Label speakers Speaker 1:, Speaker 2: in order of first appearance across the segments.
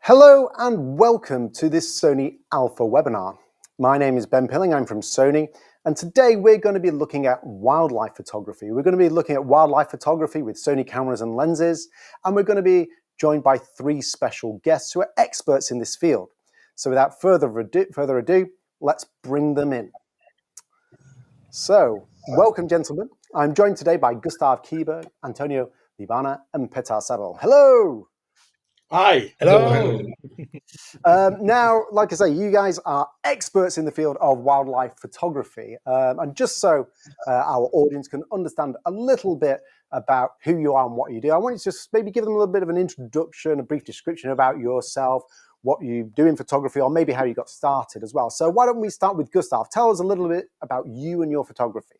Speaker 1: Hello and welcome to this Sony Alpha webinar. My name is Ben Pilling, I'm from Sony, and today we're going to be looking at wildlife photography. We're going to be looking at wildlife photography with Sony cameras and lenses, and we're going to be joined by three special guests who are experts in this field. So without further ado, let's bring them in. So, welcome gentlemen. I'm joined today by Gustav Kiburg, Antonio Liebana, and Petar Sabol. Hello!
Speaker 2: Hi.
Speaker 3: Hello.
Speaker 1: Now, like I say, you guys are experts in the field of wildlife photography. And just so our audience can understand a little bit about who you are and what you do, I want you to just maybe give them a little bit of an introduction, a brief description about yourself, what you do in photography, or maybe how you got started as well. So why don't we start with Gustav? Tell us a little bit about you and your photography.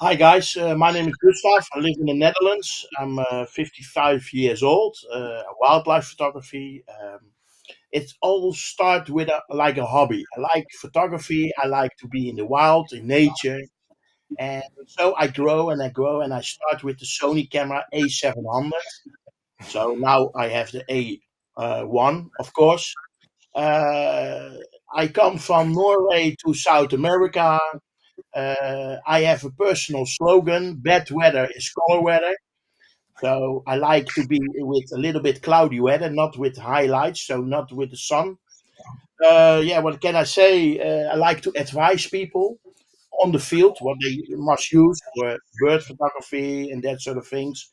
Speaker 2: Hi, guys. My name is Gustav. I live in the Netherlands. I'm 55 years old. Wildlife photography. It all starts with like a hobby. I like photography. I like to be in the wild, in nature. And so I grow and I grow and I start with the Sony camera A700. So now I have the A1, of course. I come from Norway to South America. I have a personal slogan: bad weather is color weather. So I like to be with a little bit cloudy weather, not with highlights, so not with the sun. What can I say? I like to advise people on the field what they must use for bird photography and that sort of things.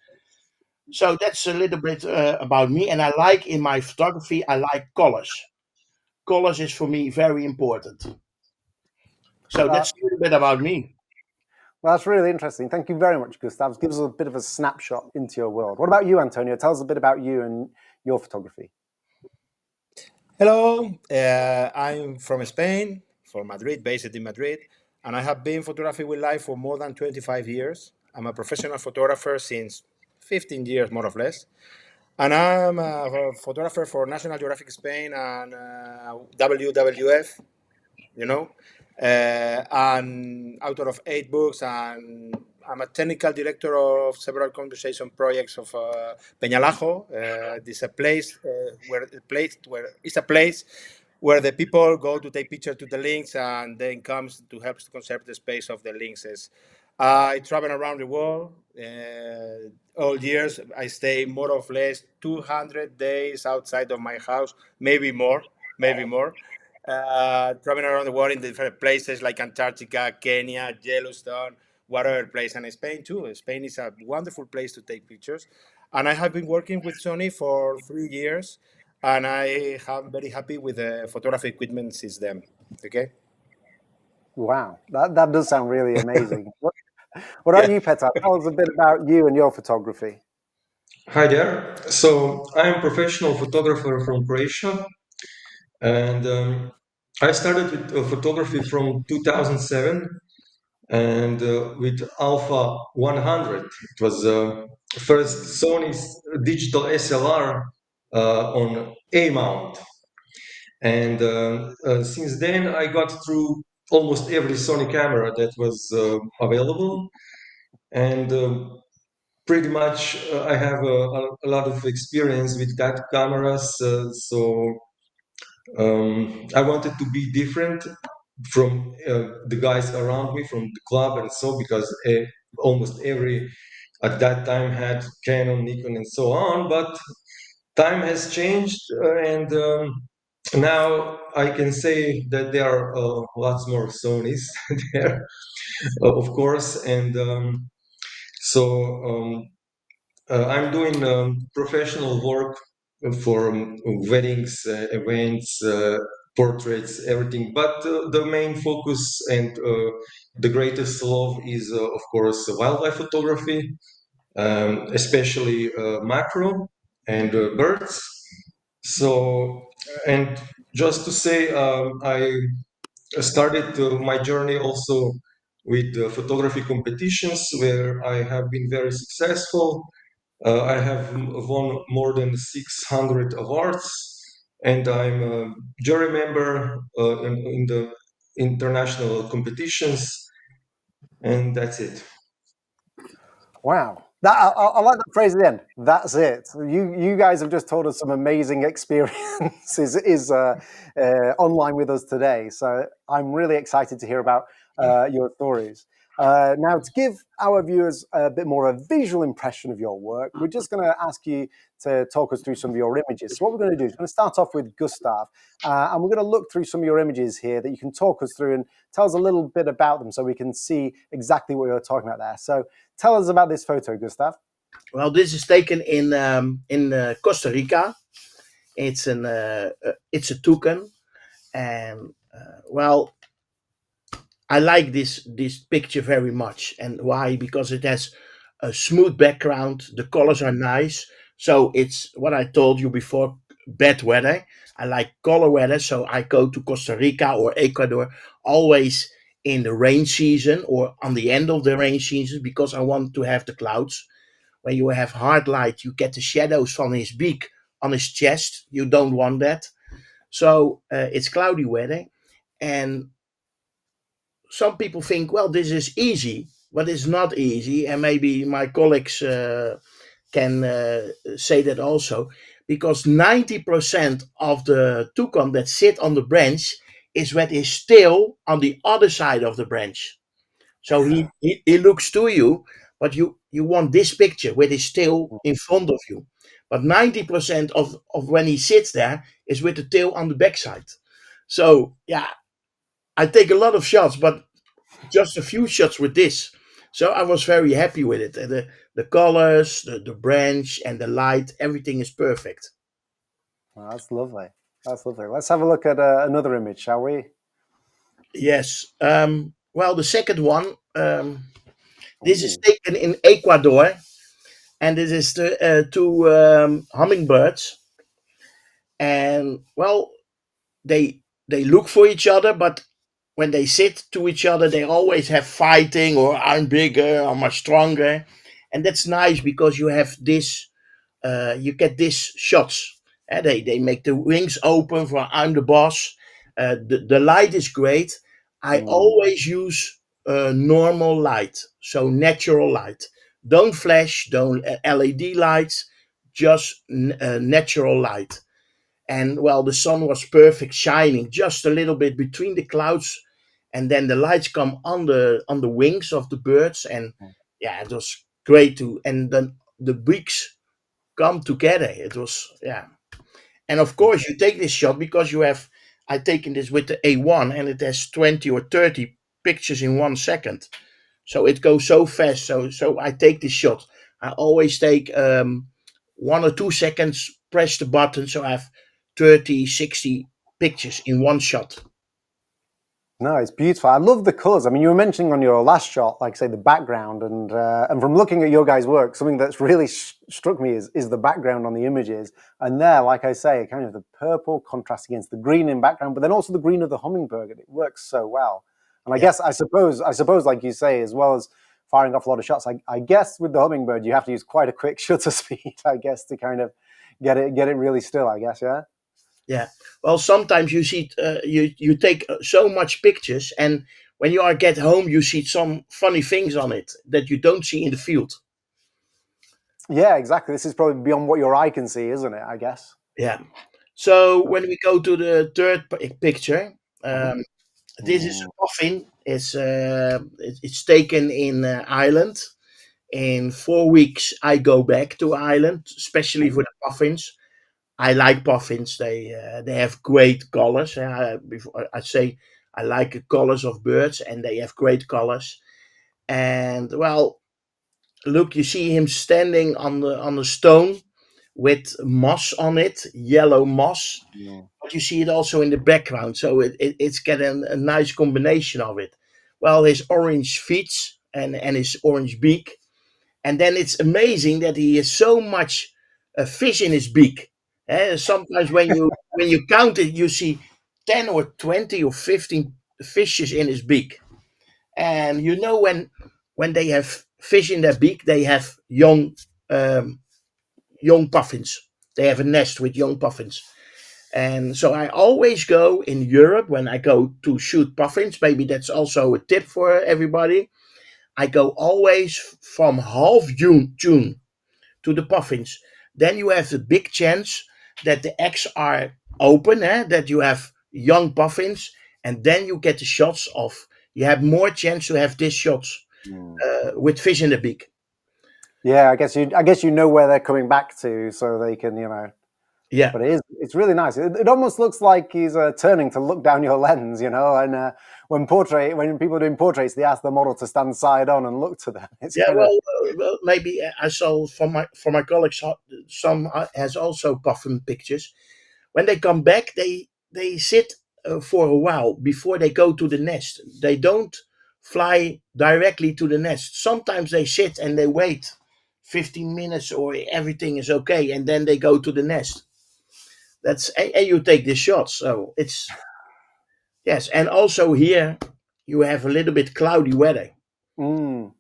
Speaker 2: So that's a little bit about me. And I like in my photography, I like colors. Colors is for me very important. So that's a little bit about me.
Speaker 1: Well, that's really interesting. Thank you very much, Gustav. Give us a bit of a snapshot into your world. What about you, Antonio? Tell us a bit about you and your photography.
Speaker 3: Hello. I'm from Spain, from Madrid, based in Madrid, and I have been photography with life for more than 25 years. I'm a professional photographer since 15 years, more or less. And I'm a photographer for National Geographic Spain and WWF, and author of 8 books, and I'm a technical director of several conservation projects of Peñalajo. This is a place where the people go to take pictures to the links and then comes to help to conserve the space of the links. I travel around the world all years. I stay more or less 200 days outside of my house, maybe more. Traveling around the world in different places like Antarctica, Kenya, Yellowstone, whatever place, and Spain too. Spain is a wonderful place to take pictures. And I have been working with Sony for 3 years, and I am very happy with the photography equipment since then. Okay.
Speaker 1: Wow, that does sound really amazing. What about you, Petar? Tell us a bit about you and your photography.
Speaker 4: Hi there. So I'm a professional photographer from Croatia, and I started with photography from 2007, and with Alpha 100. It was first Sony's digital SLR on A mount, and since then I got through almost every Sony camera that was available, and pretty much I have a lot of experience with that cameras, so I wanted to be different from the guys around me from the club and so, because almost every at that time had Canon, Nikon, and so on, but time has changed, and now I can say that there are lots more Sonys there, of course, and so I'm doing professional work for weddings, events, portraits, everything. But the main focus and the greatest love is, of course, wildlife photography, especially macro and birds. So, and just to say, I started my journey also with photography competitions where I have been very successful. I have won more than 600 awards, and I'm a jury member in the international competitions, and that's it.
Speaker 1: Wow, I like that phrase at the end. That's it. You guys have just told us some amazing experiences online with us today. So I'm really excited to hear about your stories. Now, to give our viewers a bit more of a visual impression of your work, we're just going to ask you to talk us through some of your images. So what we're going to do is we're going to start off with Gustav, and we're going to look through some of your images here that you can talk us through and tell us a little bit about them so we can see exactly what you're talking about there. So tell us about this photo, Gustav.
Speaker 2: Well, this is taken in Costa Rica. It's it's a toucan, and well, I like this picture very much. And why? Because it has a smooth background. The colors are nice. So it's what I told you before. Bad weather. I like color weather. So I go to Costa Rica or Ecuador always in the rain season or on the end of the rain season because I want to have the clouds. When you have hard light, you get the shadows from his beak on his chest. You don't want that. So it's cloudy weather. And some people think, well, this is easy, but it's not easy. And maybe my colleagues can say that also, because 90% of the toucan that sit on the branch is with his tail on the other side of the branch. So he looks to you, but you want this picture with his tail in front of you. But 90% of when he sits there is with the tail on the backside. So yeah, I take a lot of shots, but just a few shots with this. So I was very happy with it. And the colors, the branch, and the light, everything is perfect.
Speaker 1: Oh, that's lovely. That's lovely. Let's have a look at another image, shall we?
Speaker 2: Yes. Well, the second one, this is taken in Ecuador, and this is the two hummingbirds. And well, they look for each other, but when they sit to each other, they always have fighting or I'm bigger, I'm much stronger, and that's nice because you have this, you get these shots. They make the wings open for I'm the boss. The light is great. I always use normal light, so natural light. Don't flash, don't LED lights, just natural light. And well, the sun was perfect, shining just a little bit between the clouds, and then the lights come on the wings of the birds, and yeah, it was great to. And then the beaks come together. It was, yeah. And of course, you take this shot because you have. I taken this with the A1, and it has 20 or 30 pictures in 1 second. So it goes so fast. So I take this shot. I always take 1 or 2 seconds, press the button, so I have 30, 60 pictures in one shot.
Speaker 1: No, it's beautiful. I love the colours. I mean, you were mentioning on your last shot, like say the background, and from looking at your guys' work, something that's really struck me is the background on the images. And there, like I say, kind of the purple contrast against the green in background, but then also the green of the hummingbird. It works so well. And I guess I suppose, like you say, as well as firing off a lot of shots, I guess with the hummingbird you have to use quite a quick shutter speed, I guess, to kind of get it really still. I guess, yeah.
Speaker 2: Yeah. Well, sometimes you see you take so much pictures, and when you are get home, you see some funny things on it that you don't see in the field.
Speaker 1: Yeah, exactly. This is probably beyond what your eye can see, isn't it? I guess.
Speaker 2: Yeah. So when we go to the third picture, this is a puffin. It's taken in Ireland. In 4 weeks, I go back to Ireland, especially for the puffins. I like puffins. They have great colors. Before I say I like the colors of birds, and they have great colors. And well, look, you see him standing on the stone with moss on it, yellow moss. But you see it also in the background, so it's getting a nice combination of it. Well, his orange feet and his orange beak, and then it's amazing that he has so much fish in his beak. Sometimes when you count it, you see 10 or 20 or 15 fishes in his beak, and you know when they have fish in their beak, they have um, young puffins. They have a nest with young puffins. And so I always go in Europe when I go to shoot puffins. Maybe that's also a tip for everybody. I go always from half June to the puffins. Then you have the big chance that the eggs are open, that you have young puffins, and then you get the shots of. You have more chance to have these shots with fish in the beak.
Speaker 1: Yeah, I guess you know where they're coming back to, so they can,
Speaker 2: Yeah.
Speaker 1: But it's really nice. It almost looks like he's turning to look down your lens, And when people are doing portraits, they ask the model to stand side on and look to them. It's
Speaker 2: Yeah,
Speaker 1: kind of
Speaker 2: well, maybe I saw from my colleagues some has also puffin pictures. When they come back, they sit for a while before they go to the nest. They don't fly directly to the nest. Sometimes they sit and they wait 15 minutes or everything is okay, and then they go to the nest. And you take the shot. So it's yes, and also here you have a little bit cloudy weather.
Speaker 1: mm,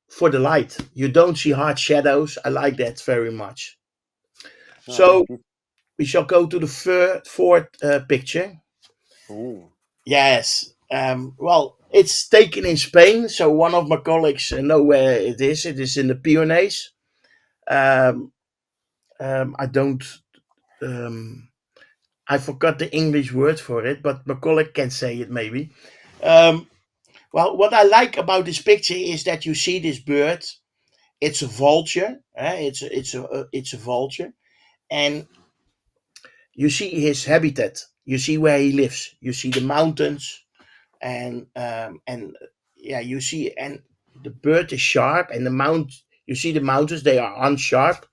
Speaker 2: For the light. You don't see hard shadows. I like that very much.
Speaker 1: no,
Speaker 2: So
Speaker 1: beautiful.
Speaker 2: we shall go to the fourth picture.
Speaker 1: Ooh.
Speaker 2: Yes. Well, it's taken in Spain, so one of my colleagues know where it is. It is in the Pyrenees. Um, I don't. I forgot the English word for it, but my colleague can say it maybe. Um, well, what I like about this picture is that you see this bird. It's a vulture. It's a vulture, and you see his habitat. You see where he lives. You see the mountains, and yeah, you see, and the bird is sharp, and the mount. You see the mountains; they are unsharp,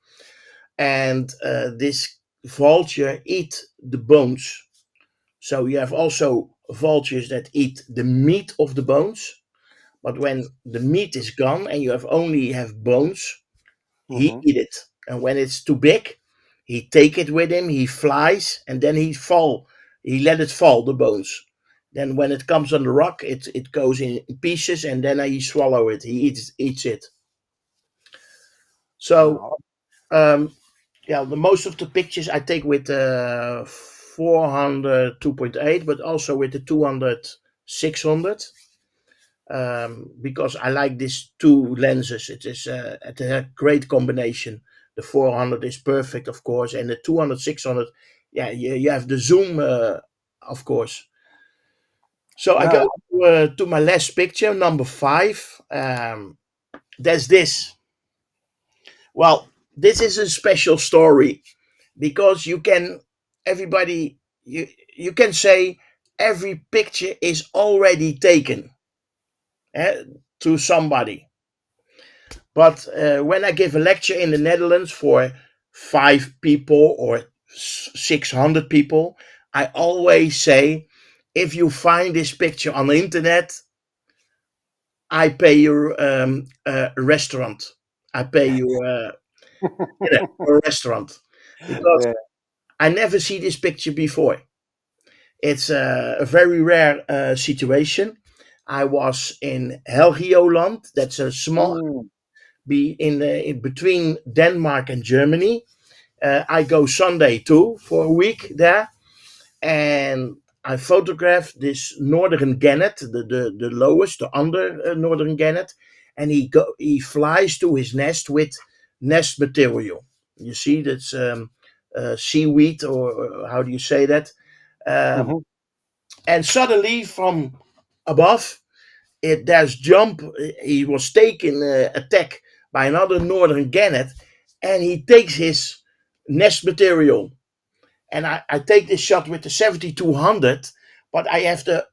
Speaker 2: and this vulture eat the bones. So you have also vultures that eat the meat of the bones. But when the meat is gone and you only have bones, he
Speaker 1: Mm-hmm.
Speaker 2: eat it. And when it's too big, he take it with him, he flies, and then he let it fall, the bones. Then when it comes on the rock, it goes in pieces, and then he swallow it, he eats it. So
Speaker 1: No.
Speaker 2: um, yeah, the most of the pictures I take with 400 2.8, but also with the 200 600, because I like these two lenses. It is a great combination. The 400 is perfect, of course, and the 200 600, yeah, you have the zoom, of course. So I
Speaker 1: No.
Speaker 2: go to my last picture, number 5. There's this. Well, this is a special story because everybody, you can say every picture is already taken eh, to somebody. But when I give a lecture in the Netherlands for 5 people or 600 people, I always say, if you find this picture on the internet, I pay you a restaurant. I pay you a restaurant because
Speaker 1: Yeah.
Speaker 2: I never see this picture before. It's a very rare situation. I was in Helgioland. That's a small
Speaker 1: Mm,
Speaker 2: in between Denmark and Germany. I go Sunday too for a week there, and I photographed this northern gannet, the lowest, the under northern gannet, and he flies to his nest with nest material. You see, that's seaweed, or how do you say that? Um,
Speaker 1: mhm.
Speaker 2: and suddenly from above, there's jump. He was taken attack by another northern gannet, and he takes his nest material. And I take this shot with the 7200, but I have the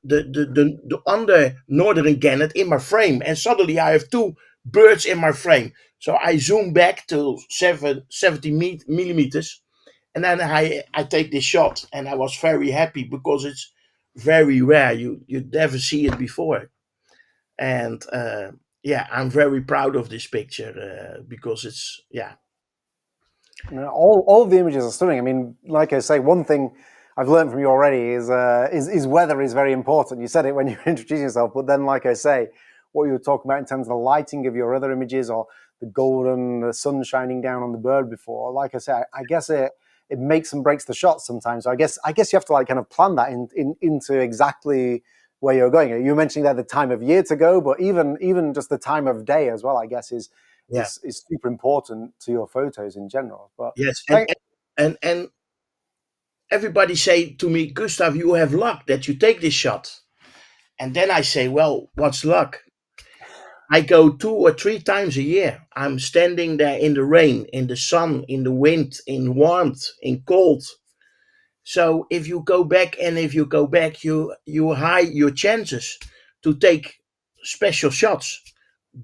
Speaker 2: under northern gannet in my frame, and suddenly I have two birds in my frame. So I zoom back to 70 millimeters, and then I take this shot, and I was very happy because it's very rare. You never see it before, and yeah, I'm very proud of this picture because it's yeah.
Speaker 1: No, all of the images are stunning. I mean, like I say, one thing I've learned from you already is weather is very important. You said it when you were introducing yourself, but then, like I say, what you were talking about in terms of the lighting of your other images or the sun shining down on the bird before, like I say, I guess it makes and breaks the shot sometimes. So I guess you have to like kind of plan that into exactly where you're going. You were mentioning that the time of year to go, but even just the time of day as well, I guess, is super important to your photos in general. But
Speaker 2: yes, and everybody say to me, Gustav, you have luck that you take this shot. And then I say, well, what's luck? I go 2 or 3 times a year. I'm standing there in the rain, in the sun, in the wind, in warmth, in cold. So if you go back, you high your chances to take special shots.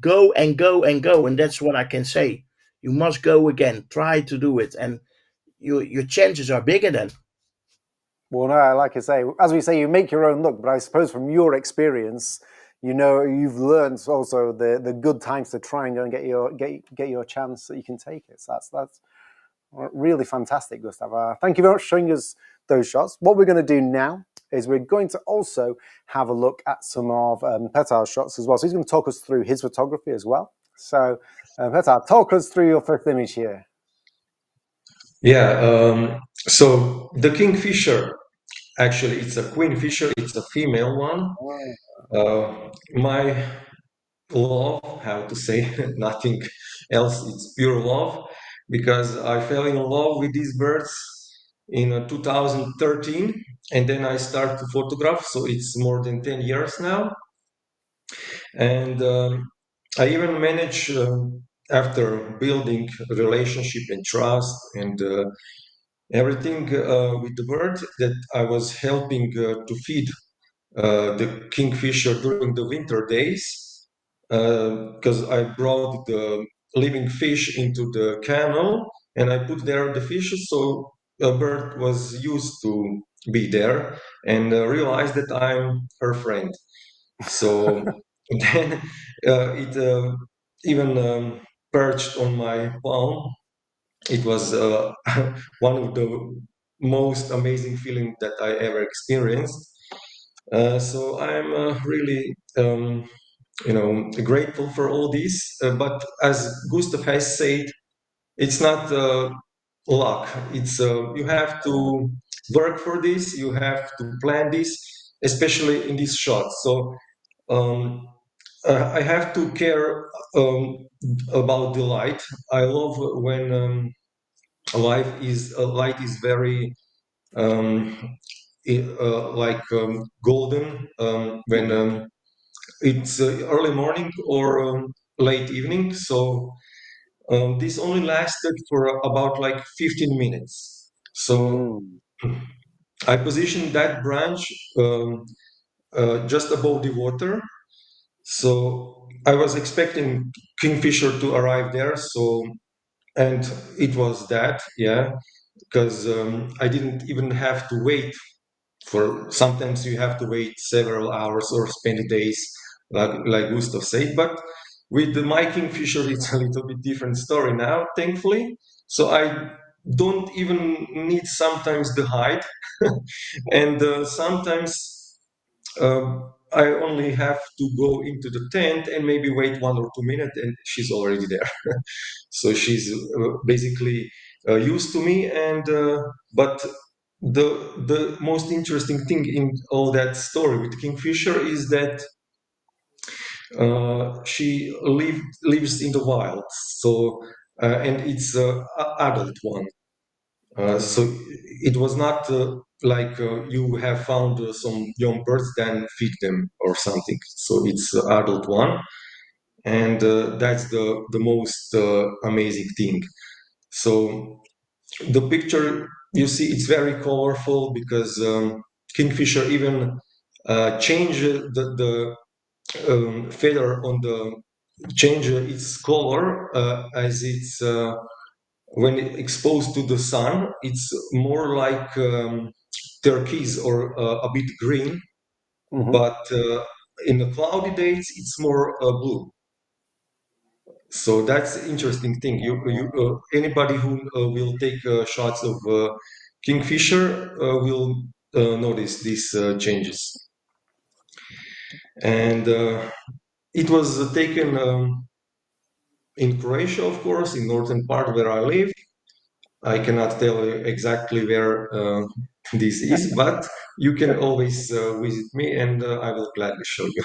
Speaker 2: Go and go and go, and that's what I can say. You must go again. Try to do it, and your chances are bigger then.
Speaker 1: well, no, like I say, as we say, you make your own luck. But I suppose from your experience, you've learned also the good times to try and go and get your chance that you can take it. So that's really fantastic, Gustav. Thank you very much for showing us those shots. What we're going to do now is we're going to also have a look at some of Petar's shots as well. So he's going to talk us through his photography as well. So Petar, talk us through your first image here.
Speaker 4: Yeah, so the kingfisher, actually, it's a queenfisher, it's a female one. My love, how to say, nothing else, it's pure love, because I fell in love with these birds in 2013, and then I started to photograph, so it's more than 10 years now. And I even managed, after building a relationship and trust and everything with the bird, that I was helping to feed the kingfisher during the winter days, because I brought the living fish into the canal and I put there the fishes, so a bird was used to be there and realized that I'm her friend. So then it even perched on my palm. It was one of the most amazing feeling that I ever experienced. So I'm really, grateful for all this. But as Gustav has said, it's not luck. It's you have to work for this. You have to plan this, especially in these shots. So um, I have to care about the light. I love when light is very um, like golden when it's early morning or late evening. So this only lasted for about like 15 minutes. So I positioned that branch just above the water. So I was expecting kingfisher to arrive there. So and it was that, yeah, because I didn't even have to wait for. Sometimes you have to wait several hours or spend days, like Gustav said. But with the my kingfisher, it's a little bit different story now, thankfully. So I don't even need sometimes the height, and sometimes I only have to go into the tent and maybe wait 1 or 2 minutes, and she's already there. So she's basically used to me, and but the most interesting thing in all that story with kingfisher is that she lives in the wild, so and it's a adult one. So it was not like you have found some young birds, then feed them or something. So it's an adult one, and that's the most amazing thing. So the picture you see, it's very colorful because kingfisher even change the feather on the change its color as it's when exposed to the sun, it's more like turquoise or a bit green, but in the cloudy days it's more blue. So that's interesting thing. You anybody who will take shots of kingfisher will notice these changes. And it was taken in Croatia, of course, in northern part where I live. I cannot tell you exactly where this is, but you can always visit me, and I will gladly show you.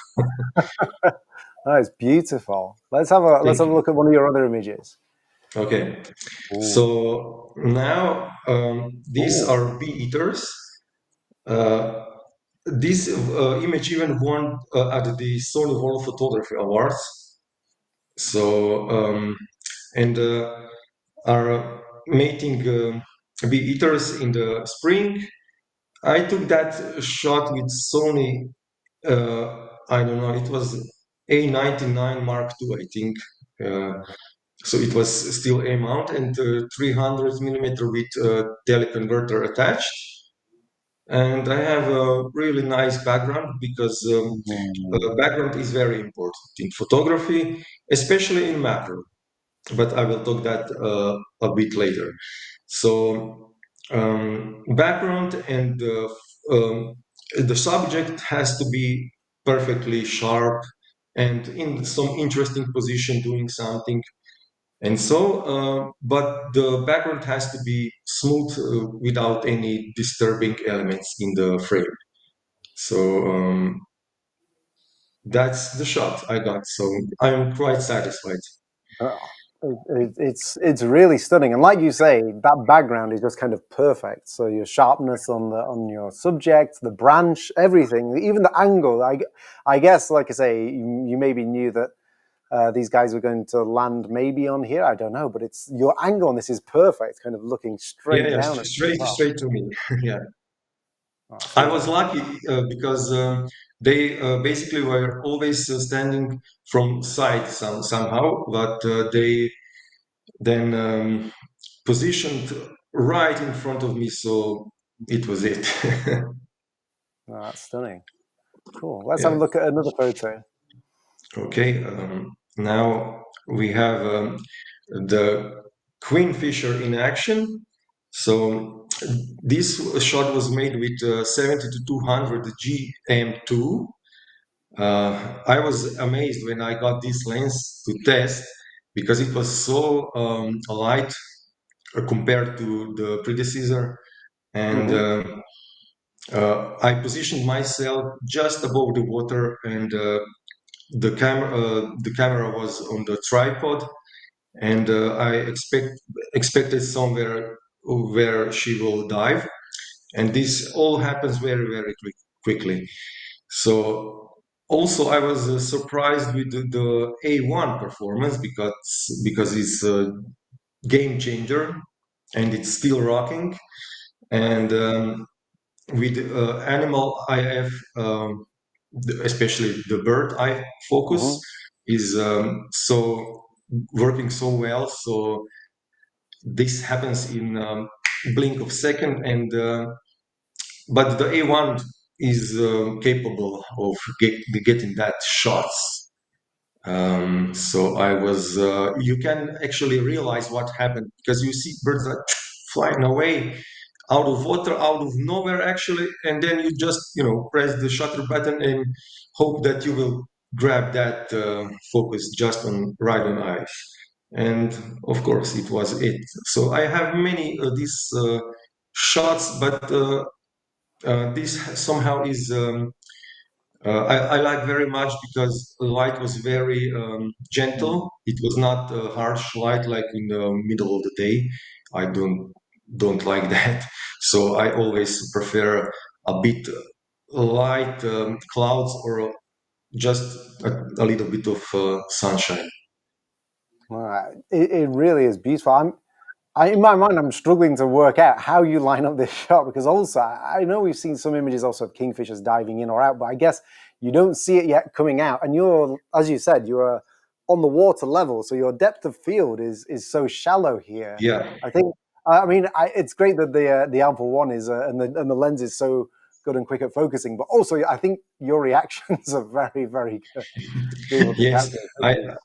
Speaker 1: That is beautiful. Let's have a
Speaker 4: Thank you.
Speaker 1: look at one of your other images.
Speaker 4: Okay,
Speaker 1: Ooh.
Speaker 4: so now these
Speaker 1: Ooh.
Speaker 4: are bee eaters. This image even won at the Sony World Photography Awards. So and are mating bee eaters in the spring. I took that shot with Sony. I don't know. It was A99 Mark II, I think. So it was still A mount and 300 millimeter with teleconverter attached. And I have a really nice background because background is very important in photography, especially in macro. But I will talk that a bit later. So background and the subject has to be perfectly sharp and in some interesting position doing something. And so, but the background has to be smooth without any disturbing elements in the frame. So that's the shot I got. So I'm quite satisfied.
Speaker 1: Oh, it's really stunning, and like you say, that background is just kind of perfect. So your sharpness on your subject, the branch, everything, even the angle. I guess, like I say, you maybe knew that these guys were going to land maybe on here. I don't know, but it's your angle on this is perfect, kind of looking
Speaker 4: Yeah,
Speaker 1: straight
Speaker 4: yeah,
Speaker 1: down at you as well.
Speaker 4: straight to me. Yeah.
Speaker 1: Oh, that's
Speaker 4: I was
Speaker 1: lovely.
Speaker 4: lucky because they basically were always standing from side somehow, but they then positioned right in front of me, so it was it.
Speaker 1: Oh, that's stunning. Cool. Let's have a
Speaker 4: Yeah.
Speaker 1: look at another photo.
Speaker 4: Okay. Now we have the Queenfisher in action. So this shot was made with 70 to 200 GM2. I was amazed when I got this lens to test because it was so light compared to the predecessor, and
Speaker 1: Hmm.
Speaker 4: I positioned myself just above the water, and the camera was on the tripod, and I expected somewhere where she will dive, and this all happens very very quickly. So also I was surprised with the A1 performance because it's a game changer and it's still rocking. And with animal IF, especially the bird eye focus,
Speaker 1: Hmm.
Speaker 4: is so working so well. So this happens in blink of second, and but the A1 is capable of getting that shots. So I was, you can actually realize what happened because you see birds that flying away out of water, out of nowhere actually, and then you just, press the shutter button and hope that you will grab that focus just on right on eyes. And of course, it was it. So I have many these shots, but this somehow is. I like very much because the light was very gentle. It was not a harsh light like in the middle of the day. I don't like that. So I always prefer a bit light clouds or just a little bit of sunshine.
Speaker 1: It really is beautiful. in my mind, I'm struggling to work out how you line up this shot because also I know we've seen some images also of kingfishers diving in or out, but I guess you don't see it yet coming out. And you're, as you said, you're on the water level, so your depth of field is so shallow here.
Speaker 4: Yeah.
Speaker 1: I think. It's great that the Alpha One is and the lens is so good and quick at focusing, but also I think your reactions are very very good to be able to
Speaker 4: Yes.
Speaker 1: capture
Speaker 4: I
Speaker 1: pictures.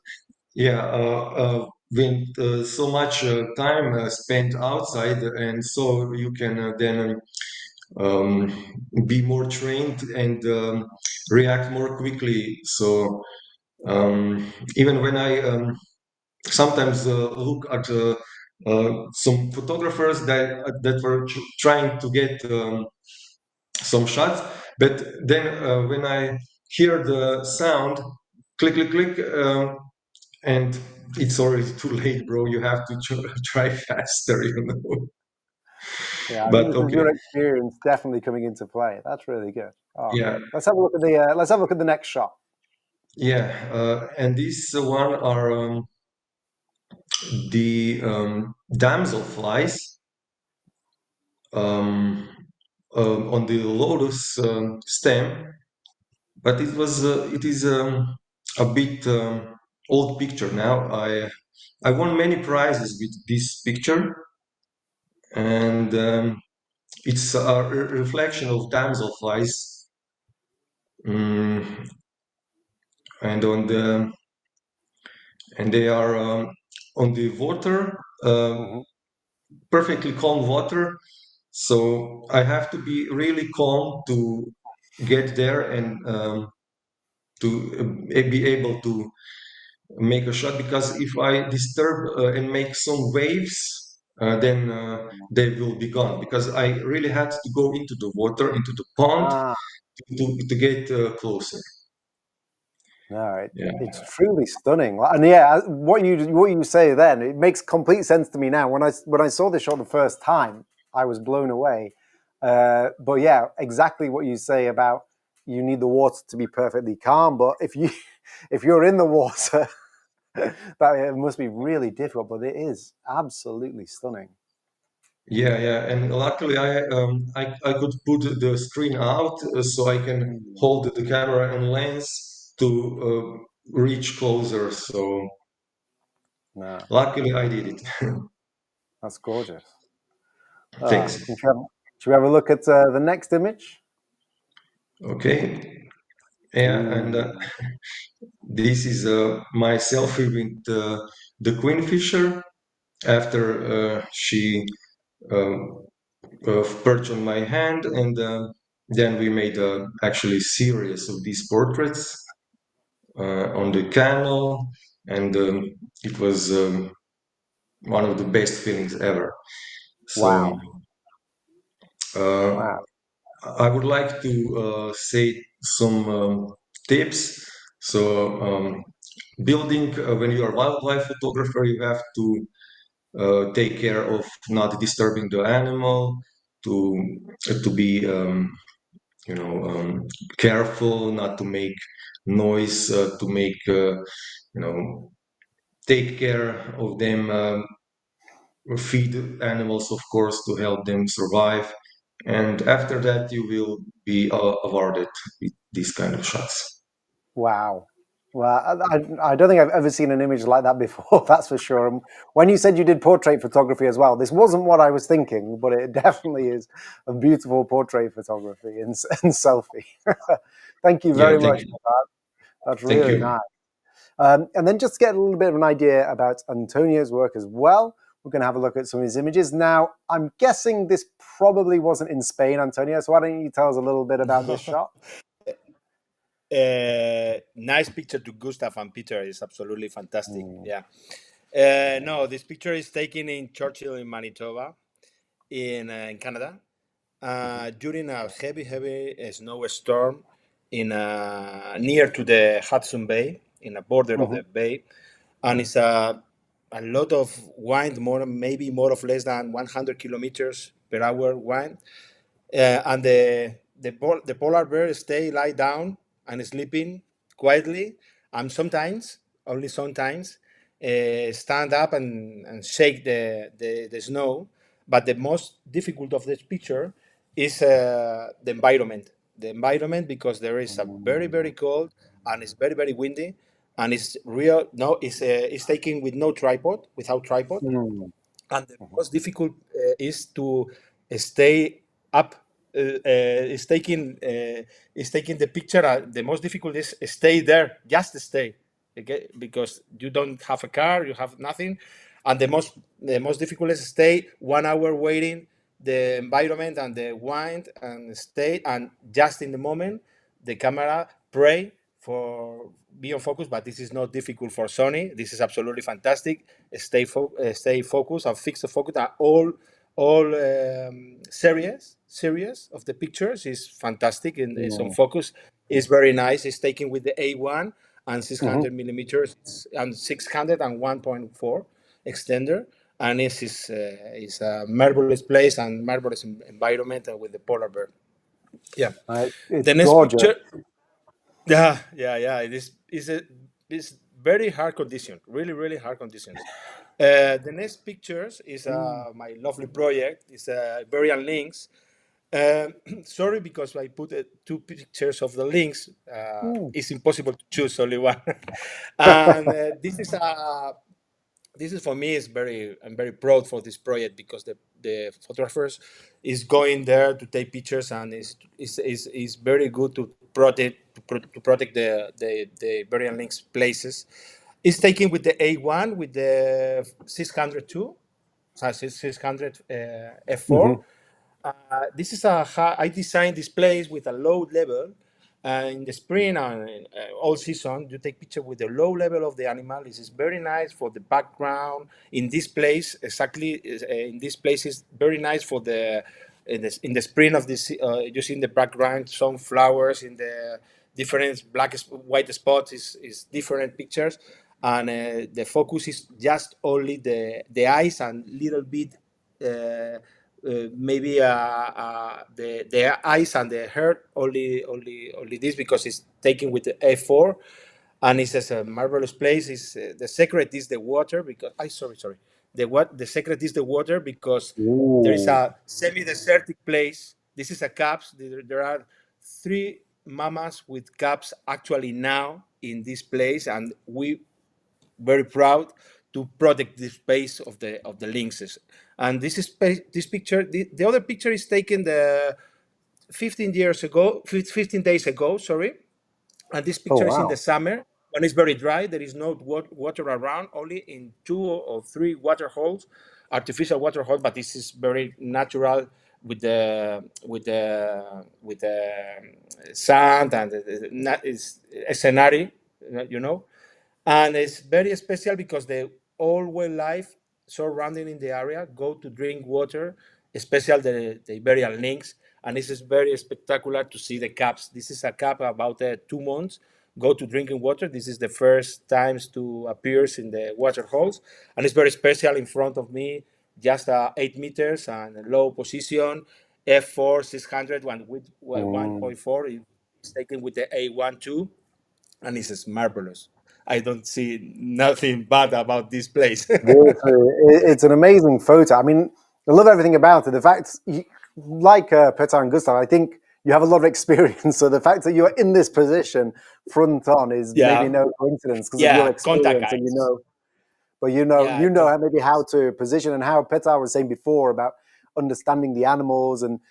Speaker 4: Yeah, when so much time spent outside, and so you can then um, be more trained and react more quickly. So even when I sometimes look at some photographers that were trying to get some shots, but then when I hear the sound, click, click, click, and it's already too late, bro. You have to try faster, you know.
Speaker 1: Yeah, I think
Speaker 4: But
Speaker 1: this is
Speaker 4: okay,
Speaker 1: your experience definitely coming into play. That's really good. Oh,
Speaker 4: yeah,
Speaker 1: let's have a look at the let's have a look at the next shot.
Speaker 4: yeah, and this one are the damselflies um, on the lotus stem, but it is a bit old picture now. I won many prizes with this picture, and it's a reflection of damselflies, um, and they are on the water,
Speaker 1: Hmm.
Speaker 4: perfectly calm water. So I have to be really calm to get there and to be able to make a shot, because if I disturb and make some waves, then they will be gone, because I really had to go into the water, into the pond
Speaker 1: Ah,
Speaker 4: to get closer.
Speaker 1: no,
Speaker 4: Yeah,
Speaker 1: it's truly stunning. And yeah, what you say then, it makes complete sense to me now. When I saw this shot the first time, I was blown away. But yeah, exactly what you say about you need the water to be perfectly calm. But if you if you're in the water, that it must be really difficult. But it is absolutely stunning.
Speaker 4: yeah. And luckily, I could put the screen out so I can
Speaker 1: Mm,
Speaker 4: hold the camera and lens to reach closer. So
Speaker 1: no,
Speaker 4: luckily, I did it.
Speaker 1: that's gorgeous.
Speaker 4: Thanks.
Speaker 1: Should we have a look at the next image?
Speaker 4: Okay. Yeah, and
Speaker 1: Ooh.
Speaker 4: this is my selfie with the queenfisher after she um, perched on my hand, and then we made actually series of these portraits on the canal, and it was one of the best feelings ever. So
Speaker 1: Wow.
Speaker 4: uh,
Speaker 1: Wow.
Speaker 4: I would like to say some tips. So building when you are a wildlife photographer, you have to take care of not disturbing the animal, to be careful, not to make noise, to make you know take care of them, feed animals, of course, to help them survive. And after that, you will be awarded with these kind of shots.
Speaker 1: Wow. Well, I don't think I've ever seen an image like that before, that's for sure. And when you said you did portrait photography as well, this wasn't what I was thinking, but it definitely is a beautiful portrait photography and selfie. Thank you
Speaker 4: Yeah,
Speaker 1: very much for that. That's
Speaker 4: thank
Speaker 1: really
Speaker 4: you.
Speaker 1: nice. And then just to get a little bit of an idea about Antonio's work as well, we're going to have a look at some of his images. Now, I'm guessing this probably wasn't in Spain, Antonio, so why don't you tell us a little bit about this shot?
Speaker 3: Nice picture to Gustav and Peter. Is absolutely fantastic.
Speaker 1: Mm.
Speaker 3: Yeah. No, this picture is taken in Churchill in Manitoba, in Canada, during a heavy snowstorm in near to the Hudson Bay, in a border of
Speaker 1: Mhm.
Speaker 3: the bay, and it's a lot of wind, maybe more or less than 100 kilometers per hour wind, and the polar bear stay lie down and sleeping quietly, and sometimes, only sometimes, stand up and shake the snow. But the most difficult of this picture is the environment, because there is a very
Speaker 1: Mm.
Speaker 3: cold, and it's very windy, and it's real no it's taken with no tripod, without tripod,
Speaker 1: Mm.
Speaker 3: and the most difficult is to stay up. Is taking the picture. The most difficult is stay there, just stay, okay? Because you don't have a car, you have nothing, and the most difficult is stay 1 hour waiting the environment and the wind and stay, and just in the moment the camera pray for be on focus, but this is not difficult for Sony. This is absolutely fantastic. Stay focused and fix the focus. All series of the pictures is fantastic and is on focus. It's very nice. It's taken with the A1 and 600 millimeters and 600 and 1.4 extender, and is a marvelous place and marvelous environment with the polar bear. Yeah.
Speaker 1: It's
Speaker 3: The next
Speaker 1: gorgeous.
Speaker 3: picture. Yeah. It's very hard condition, really hard conditions. The next pictures is my lovely project. It's Burial Links. Sorry, because I put two pictures of the links. It's impossible to choose only one. And this is for me is I'm very proud for this project because the photographers is going there to take pictures and is very good to protect the burial links places. It's taken with the A1 with the 602, 600 f4. This is I designed this place with a low level. In the spring and all season, you take picture with the low level of the animal. This is very nice for the background. In this place, exactly in this place is very nice for the in the spring of this. You see in the background some flowers in the different white spots is different pictures, and the focus is just only the eyes and little bit. Maybe the eyes and the hair only this because it's taken with the A4, and it's a marvelous place. Is the secret is the water because I sorry the secret is the water because there is
Speaker 1: Ooh.
Speaker 3: a semi-desertic place. This is a caps. There are 3 mamas with caps actually now in this place, and we very proud to protect the space of the lynxes. And this picture, the other picture is taken the 15 years ago, 15 days ago, sorry. And this
Speaker 1: Oh,
Speaker 3: picture is in the
Speaker 1: wow.
Speaker 3: summer when it's very dry. There is no water around, only in 2 or 3 water holes, artificial water holes. But this is very natural with the sand and it's a scenario, you know. And it's very special because the all wildlife surrounding in the area go to drink water, especially the Iberian lynx. And this is very spectacular to see the caps. This is a cap about 2 months go to drinking water. This is the first times to appears in the water holes, and it's very special in front of me, just 8 meters and low position, f4 600 one with
Speaker 1: Mm.
Speaker 3: 1.4. It's taken with the A1 too, and it's marvelous. I don't see nothing bad about this place.
Speaker 1: It's an amazing photo. I mean, I love everything about it. The fact, like Petar and Gustav, I think you have a lot of experience. So the fact that you're in this position front on is maybe
Speaker 3: Yeah,
Speaker 1: no coincidence because of your
Speaker 3: yeah, contact
Speaker 1: experience, and
Speaker 3: guys.
Speaker 1: but
Speaker 3: Yeah,
Speaker 1: maybe how to position, and how Petar was saying before about understanding the animals and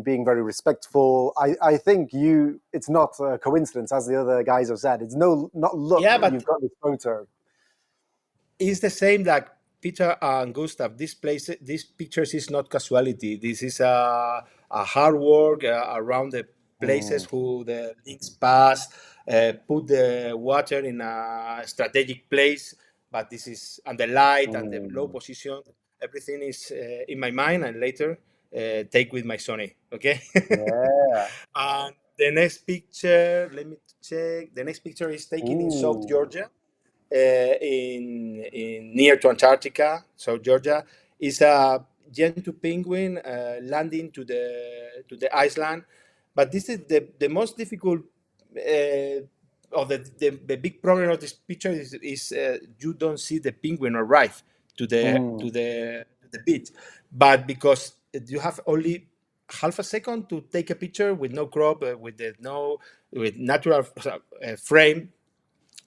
Speaker 1: being very respectful. I think it's not a coincidence, as the other guys have said. It's not luck
Speaker 3: yeah,
Speaker 1: that
Speaker 3: but
Speaker 1: you've got this photo.
Speaker 3: it's the same like Peter and Gustav. These pictures is not casualty. This is a hard work around the places
Speaker 1: Mm,
Speaker 3: who the links pass, put the water in a strategic place. But this is and the light and the low
Speaker 1: mm.
Speaker 3: position. Everything is in my mind, and later take with my Sony. Okay.
Speaker 1: Yeah.
Speaker 3: And the next picture, let me check. The next picture is taken in South
Speaker 1: Ooh.
Speaker 3: Georgia, in near to Antarctica. So Georgia is a gentoo penguin landing to the Iceland, but this is the most difficult. Or the big problem of this picture is you don't see the penguin arrive to the
Speaker 1: Mm,
Speaker 3: to the to the beach, but because you have only half a second to take a picture with no crop, with the no with natural frame,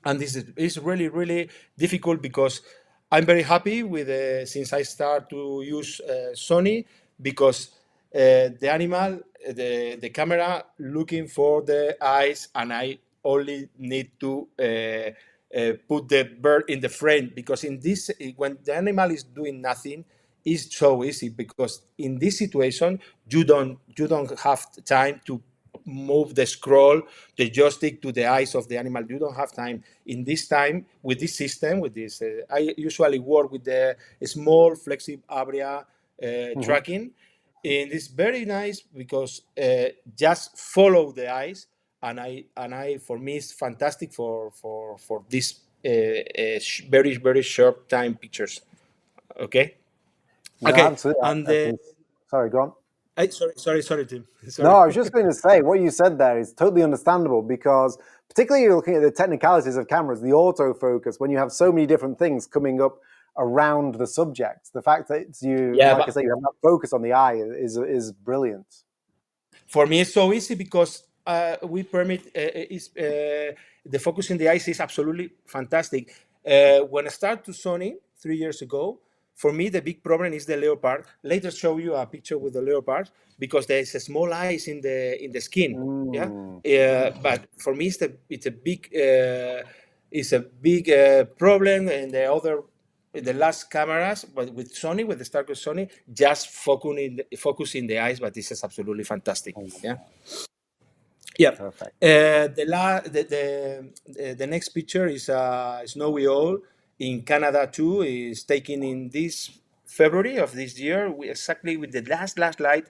Speaker 3: and this is really difficult because I'm very happy with since I start to use Sony because the animal, the camera looking for the eyes, and I only need to put the bird in the frame because in this when the animal is doing nothing is so easy because in this situation you don't have time to move the scroll, the joystick to the eyes of the animal. You don't have time. In this time, with this system, with this, I usually work with the small flexible area tracking. And it's very nice because just follow the eyes, and I for me it's fantastic for this very very short time pictures. Okay,
Speaker 1: No,
Speaker 3: okay,
Speaker 1: absolutely.
Speaker 3: and
Speaker 1: Sorry, go on.
Speaker 3: sorry, Tim.
Speaker 1: No,
Speaker 3: Sorry.
Speaker 1: I was just going to say what you said there is totally understandable because, particularly looking at the technicalities of cameras, the autofocus, when you have so many different things coming up around the subject, the fact that you,
Speaker 3: Yeah,
Speaker 1: like I
Speaker 3: but
Speaker 1: say, you have that focus on the eye is brilliant.
Speaker 3: for me it's so easy because we permit the focus in the eyes is absolutely fantastic. When I started to Sony 3 years ago, for me the big problem is the leopard. Later show you a picture with the leopard because there is a small eyes in the skin. Yeah, but for me it's a big problem, and the last cameras, but with Sony, with the Starker Sony, just focus in the eyes, but this is absolutely fantastic. Yeah, yeah.
Speaker 1: Perfect.
Speaker 3: The next picture is snowy owl in Canada too. Is taken in this February of this year, exactly with the last light,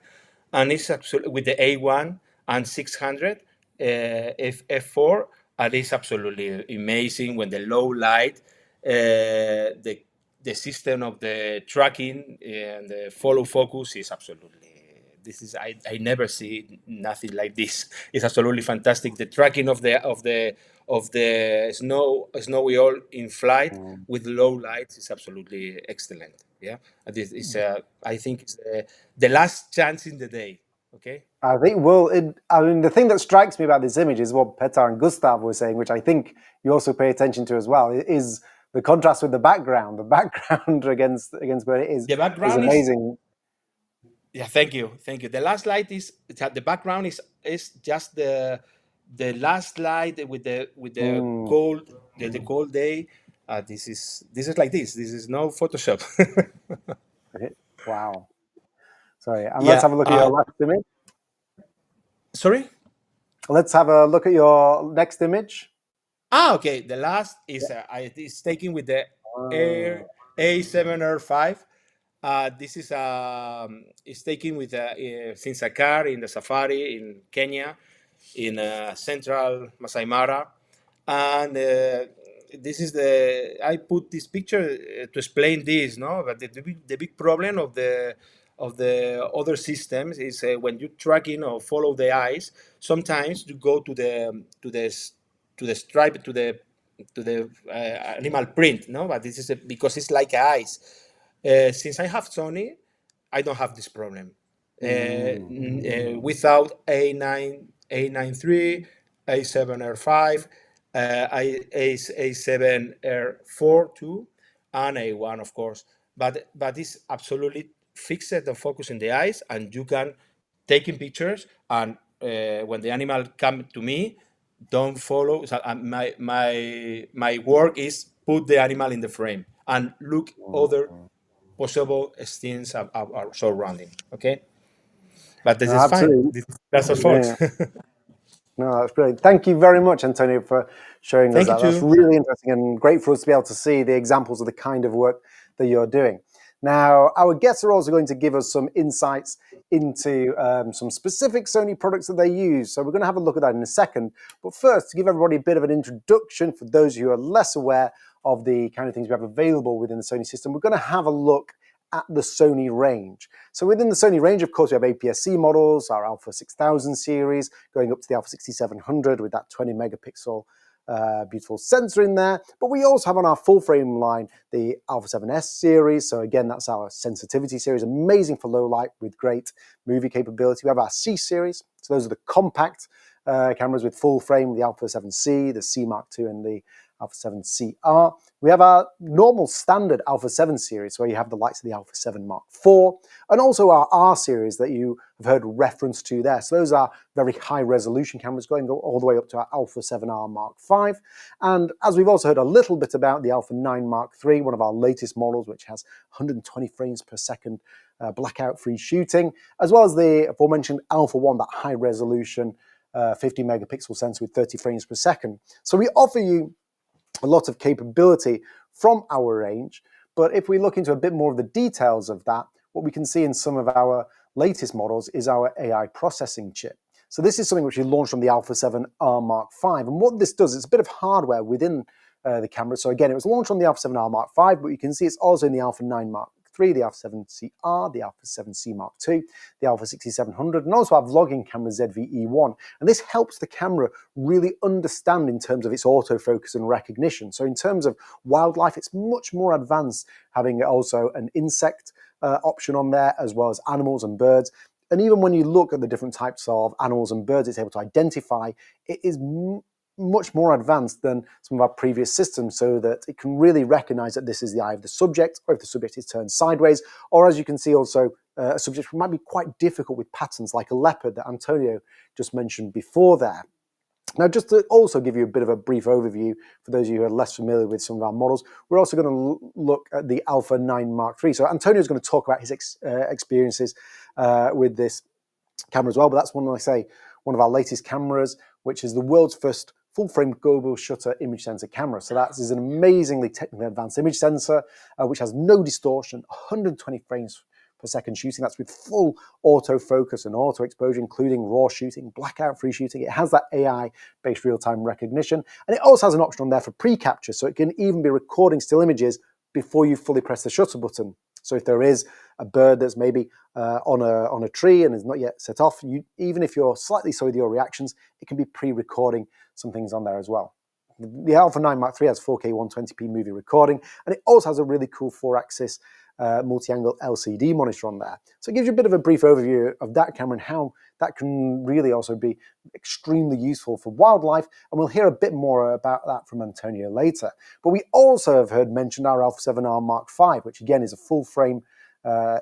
Speaker 3: and it's absolutely with the A1 and 600 F4, and it's absolutely amazing when the low light, the system of the tracking and the follow focus is absolutely. This is I never see nothing like this. It's absolutely fantastic. The tracking of the snowy owl in flight with low lights is absolutely excellent. Yeah, and this is I think it's the last chance in the day. Okay.
Speaker 1: I think, well, I mean, the thing that strikes me about this image is what Petar and Gustav were saying, which I think you also pay attention to as well, is the contrast with the background. The background against where it is
Speaker 3: The background is
Speaker 1: amazing.
Speaker 3: yeah. Thank you. The last slide is the background is just the last slide with the cold the cold day. This is like this. This is no Photoshop.
Speaker 1: Wow. Sorry, and let's
Speaker 3: Yeah.
Speaker 1: have a look at your last image.
Speaker 3: Sorry.
Speaker 1: Let's have a look at your next image.
Speaker 3: Okay. The last is taken with the Air A7R5. This is taken with since a car in the safari in Kenya, in central Masai Mara, and this is I put this picture to explain this, no, but the big problem of the other systems is when you tracking or follow the eyes, sometimes you go to the stripe to the animal print, no, but this is because it's like eyes. Since I have Sony, I don't have this problem. Without A93, A7R5, A7R4 too, and A1 of course. But it's absolutely fixed the focus in the eyes, and you can taking pictures, and when the animal come to me, don't follow. So, my work is put the animal in the frame and look other possible things are surrounding. Okay, but this
Speaker 1: No,
Speaker 3: is fine.
Speaker 1: absolutely.
Speaker 3: That's us,
Speaker 1: Yeah.
Speaker 3: folks.
Speaker 1: No, that's brilliant. Thank you very much, Antonio, for showing us
Speaker 3: Thank you
Speaker 1: that. That's
Speaker 3: too.
Speaker 1: really interesting and great for us to be able to see the examples of the kind of work that you're doing. Now, our guests are also going to give us some insights into some specific Sony products that they use. So we're going to have a look at that in a second. But first, to give everybody a bit of an introduction for those who are less aware of the kind of things we have available within the Sony system, we're going to have a look at the Sony range. So within the Sony range, of course, we have APS-C models, our Alpha 6000 series, going up to the Alpha 6700 with that 20 megapixel beautiful sensor in there. But we also have on our full frame line the Alpha 7S series. So again, that's our sensitivity series, amazing for low light with great movie capability. We have our C series. So those are the compact cameras with full frame, the Alpha 7C, the C Mark II, and the Alpha 7CR. We have our normal standard Alpha 7 series where you have the likes of the Alpha 7 Mark IV, and also our R series that you have heard reference to there. So those are very high resolution cameras going all the way up to our Alpha 7R Mark V. And as we've also heard a little bit about the Alpha 9 Mark III, one of our latest models, which has 120 frames per second blackout free shooting, as well as the aforementioned Alpha 1, that high resolution 50 megapixel sensor with 30 frames per second. So we offer you a lot of capability from our range, but if we look into a bit more of the details of that, what we can see in some of our latest models is our AI processing chip. So this is something which we launched from the Alpha 7 R Mark V, and what this does is a bit of hardware within the camera. So again, it was launched on the Alpha 7 R Mark V, but you can see it's also in the Alpha 9 Mark III, the Alpha 7C-R, the Alpha 7C Mark II, the Alpha 6700, and also our vlogging camera ZV-E1. And this helps the camera really understand in terms of its autofocus and recognition. So in terms of wildlife, it's much more advanced, having also an insect option on there, as well as animals and birds. And even when you look at the different types of animals and birds it's able to identify, it is much more advanced than some of our previous systems, so that it can really recognize that this is the eye of the subject, or if the subject is turned sideways, or as you can see also, a subject might be quite difficult with patterns like a leopard that Antonio just mentioned before there. Now, just to also give you a bit of a brief overview for those of you who are less familiar with some of our models, we're also going to look at the Alpha 9 Mark III. So Antonio is going to talk about his experiences with this camera as well, but that's one of our latest cameras, which is the world's first full-frame global shutter image sensor camera. So that is an amazingly technically advanced image sensor, which has no distortion, 120 frames per second shooting. That's with full autofocus and auto exposure, including raw shooting, blackout free shooting. It has that AI-based real-time recognition, and it also has an option on there for pre-capture, so it can even be recording still images before you fully press the shutter button. So if there is a bird that's maybe on a tree and is not yet set off, even if you're slightly slow with your reactions, it can be pre-recording some things on there as well. The Alpha 9 Mark III has 4K 120p movie recording, and it also has a really cool 4-axis multi-angle LCD monitor on there. So it gives you a bit of a brief overview of that camera and how that can really also be extremely useful for wildlife, and we'll hear a bit more about that from Antonio later. But we also have heard mentioned our Alpha 7 R Mark V, which again is a full-frame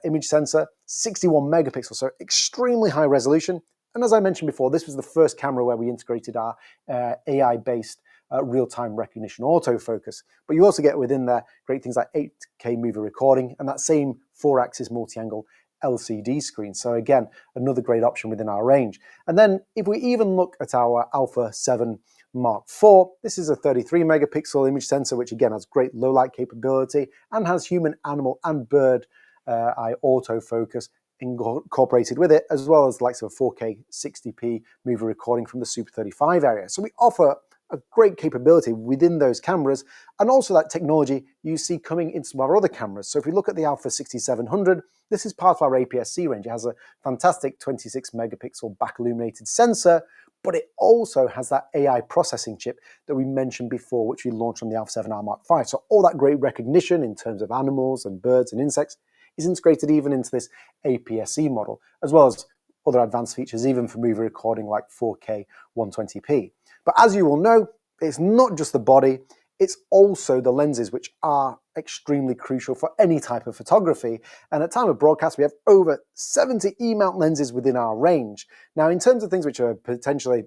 Speaker 1: image sensor, 61 megapixels, so extremely high resolution. And as I mentioned before, this was the first camera where we integrated our AI-based real-time recognition autofocus. But you also get within there great things like 8K movie recording and that same 4-axis multi-angle LCD screen. So again, another great option within our range. And then if we even look at our Alpha 7 Mark IV, this is a 33 megapixel image sensor, which again has great low light capability and has human, animal and bird eye autofocus incorporated with it, as well as the likes of a 4K 60p movie recording from the Super 35 area. So we offer a great capability within those cameras, and also that technology you see coming into some of our other cameras. So if we look at the Alpha 6700, this is part of our APS-C range. It has a fantastic 26 megapixel back illuminated sensor, but it also has that AI processing chip that we mentioned before, which we launched on the Alpha 7 R Mark V. So all that great recognition in terms of animals and birds and insects is integrated even into this APS-C model, as well as other advanced features, even for movie recording like 4K 120p. But as you will know, it's not just the body, it's also the lenses, which are extremely crucial for any type of photography. And at time of broadcast, we have over 70 E-mount lenses within our range. Now, in terms of things which are potentially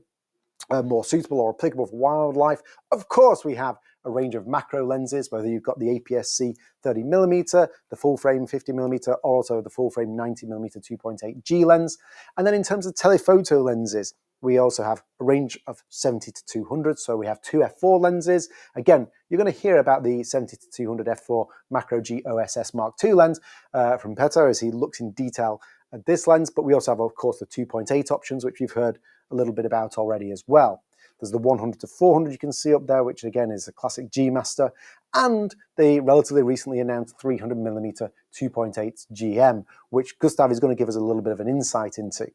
Speaker 1: more suitable or applicable for wildlife, of course we have a range of macro lenses, whether you've got the APS-C 30mm, the full frame 50mm, or also the full frame 90mm 2.8 G lens. And then in terms of telephoto lenses, we also have a range of 70 to 200, so we have two f4 lenses. Again, you're going to hear about the 70 to 200 f4 Macro G OSS Mark II lens from Petar as he looks in detail at this lens, but we also have, of course, the 2.8 options, which you've heard a little bit about already as well. There's the 100 to 400 you can see up there, which again is a classic G Master, and the relatively recently announced 300mm 2.8 GM, which Gustav is going to give us a little bit of an insight into.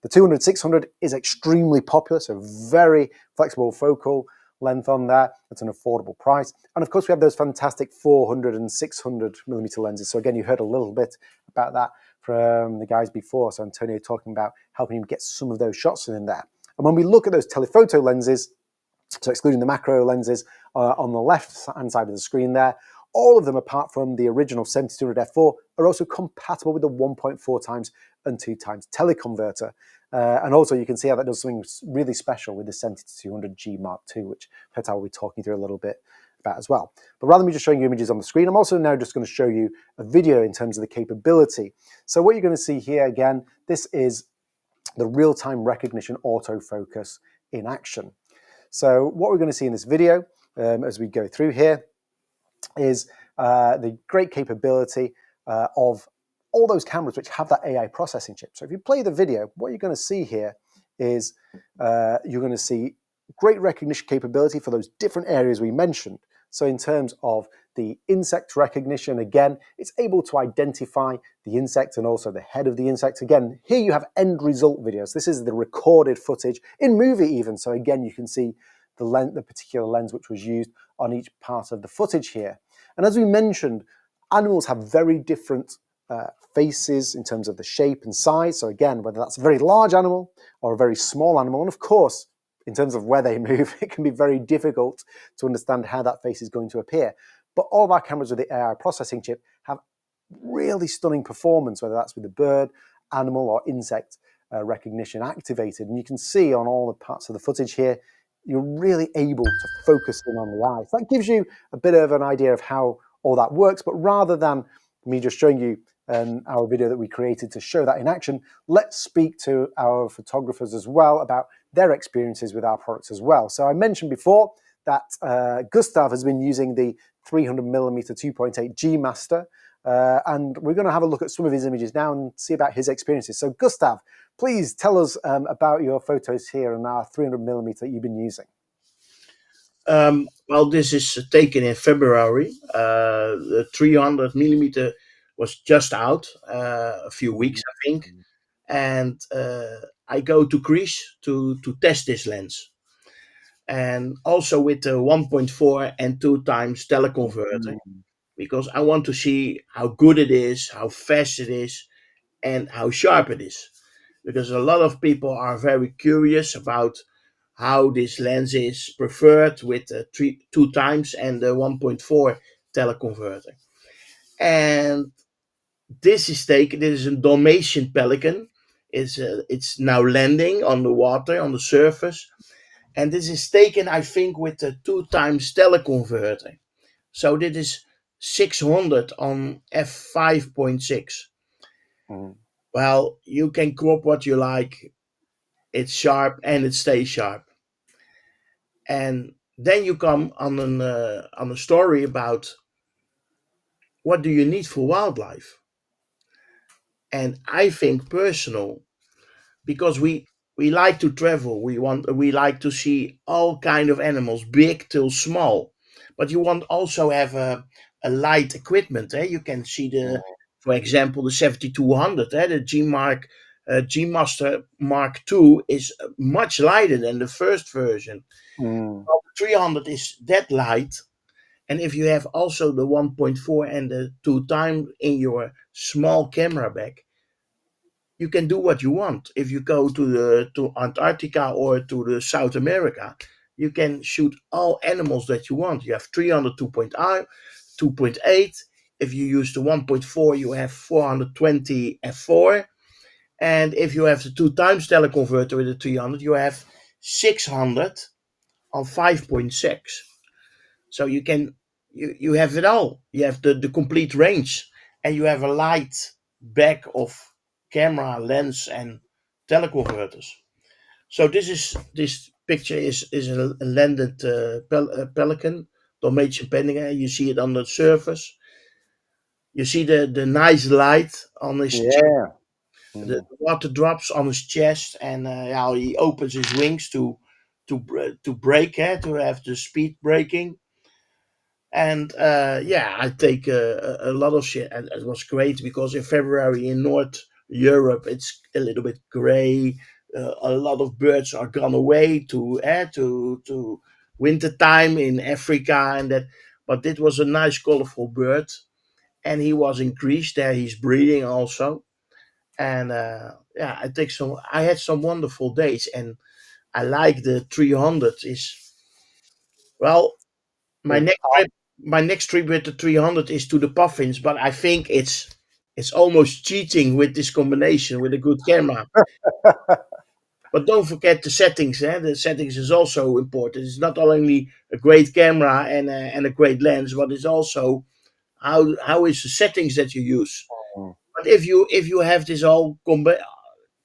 Speaker 1: The 200-600 is extremely popular, so very flexible focal length on there. It's an affordable price. And of course, we have those fantastic 400 and 600mm lenses. So again, you heard a little bit about that from the guys before. So Antonio talking about helping him get some of those shots in there. And when we look at those telephoto lenses, so excluding the macro lenses on the left-hand side of the screen there, all of them, apart from the original 7200 f4, are also compatible with the 1.4 times and 2 times teleconverter. And also you can see how that does something really special with the 70-200 G Mark II, which Petar will be talking through a little bit about as well. But rather than me just showing you images on the screen, I'm also now just going to show you a video in terms of the capability. So what you're going to see here again, this is the real-time recognition autofocus in action. So what we're going to see in this video as we go through here is the great capability of all those cameras which have that AI processing chip. So if you play the video, what you're going to see here is you're going to see great recognition capability for those different areas we mentioned. So in terms of the insect recognition, again, it's able to identify the insect and also the head of the insect. Again, here you have end result videos. This is the recorded footage in movie even. So again, you can see the particular lens which was used on each part of the footage here. And as we mentioned, animals have very different faces in terms of the shape and size. So again, whether that's a very large animal or a very small animal, and of course, in terms of where they move, it can be very difficult to understand how that face is going to appear. But all of our cameras with the AI processing chip have really stunning performance, whether that's with the bird, animal, or insect recognition activated. And you can see on all the parts of the footage here, you're really able to focus in on the eye. So that gives you a bit of an idea of how all that works. But rather than me just showing you our video that we created to show that in action, let's speak to our photographers as well about their experiences with our products as well. So I mentioned before that Gustav has been using the 300mm 2.8 G Master, and we're going to have a look at some of his images now and see about his experiences. So Gustav, please tell us about your photos here and our 300mm that you've been using.
Speaker 2: Well, this is taken in February. The 300mm was just out a few weeks, I think. And I go to Greece to test this lens. And also with the 1.4 and 2 times teleconverter, because I want to see how good it is, how fast it is, and how sharp it is. Because a lot of people are very curious about how this lens is preferred with 2 times and the 1.4 teleconverter. And this is taken, this is a Dalmatian pelican. It's now landing on the water, on the surface. And this is taken, I think, with the 2 times teleconverter. So this is 600 on f5.6. Well, you can crop what you like. It's sharp and it stays sharp. And then you come on a story about what do you need for wildlife. And I think personal, because we like to travel, we like to see all kind of animals, big till small, but you want also have a light equipment. You can see for example, the 7200, the G Master Mark II is much lighter than the first version. Well, the 300 is that light, and if you have also the 1.4 and the 2 times in your small camera bag, you can do what you want. If you go to Antarctica or to the South America, you can shoot all animals that you want. You have 300 2.8. If you use the 1.4, you have 420 f4. And if you have the 2 times teleconverter with the 300, you have 600 on 5.6. So you have it all. You have the complete range, and you have a light bag of camera, lens, and teleconverters. So this picture is a landed pelican, Dalmatian pelican. You see it on the surface. You see the nice light on his chest. The water drops on his chest, and he opens his wings to brake, to have the speed braking. And I take a lot of shit, and it was great because in February in North Europe it's a little bit gray. A lot of birds are gone away to winter time in Africa, and that. But it was a nice, colorful bird, and he was in Greece there. He's breeding also, and I had some wonderful days, and I like the 300. Is well, my next trip with the 300 is to the Puffins, but I think it's almost cheating with this combination with a good camera. But don't forget the settings. The settings is also important. It's not only a great camera and a great lens, but it's also how is the settings that you use. But if you have this whole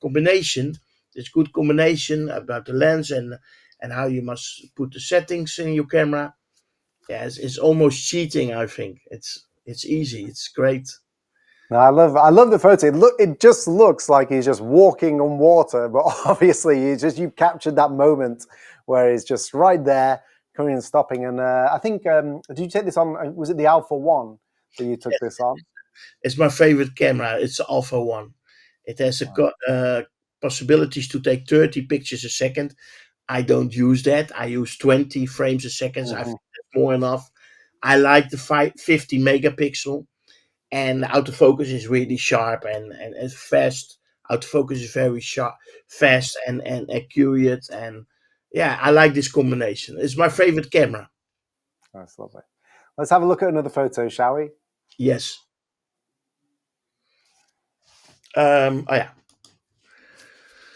Speaker 2: combination, It's good combination about the lens and how you must put the settings in your camera. Yeah, it's almost cheating. I think it's easy. It's great.
Speaker 1: No, I love the photo. It just looks like he's just walking on water, but obviously you've captured that moment where he's just right there, coming and stopping. And I think did you take this on? Was it the Alpha One that you took this on?
Speaker 2: It's my favorite camera. It's the Alpha One. It has possibilities to take 30 pictures a second. I don't use that. I use 20 frames a second. I think that's more enough. I like the 50 megapixel, and the autofocus is really sharp and fast. Autofocus is very sharp, fast and accurate. And yeah, I like this combination. It's my favorite camera.
Speaker 1: That's lovely. Let's have a look at another photo, shall we?
Speaker 2: Yes. Oh yeah.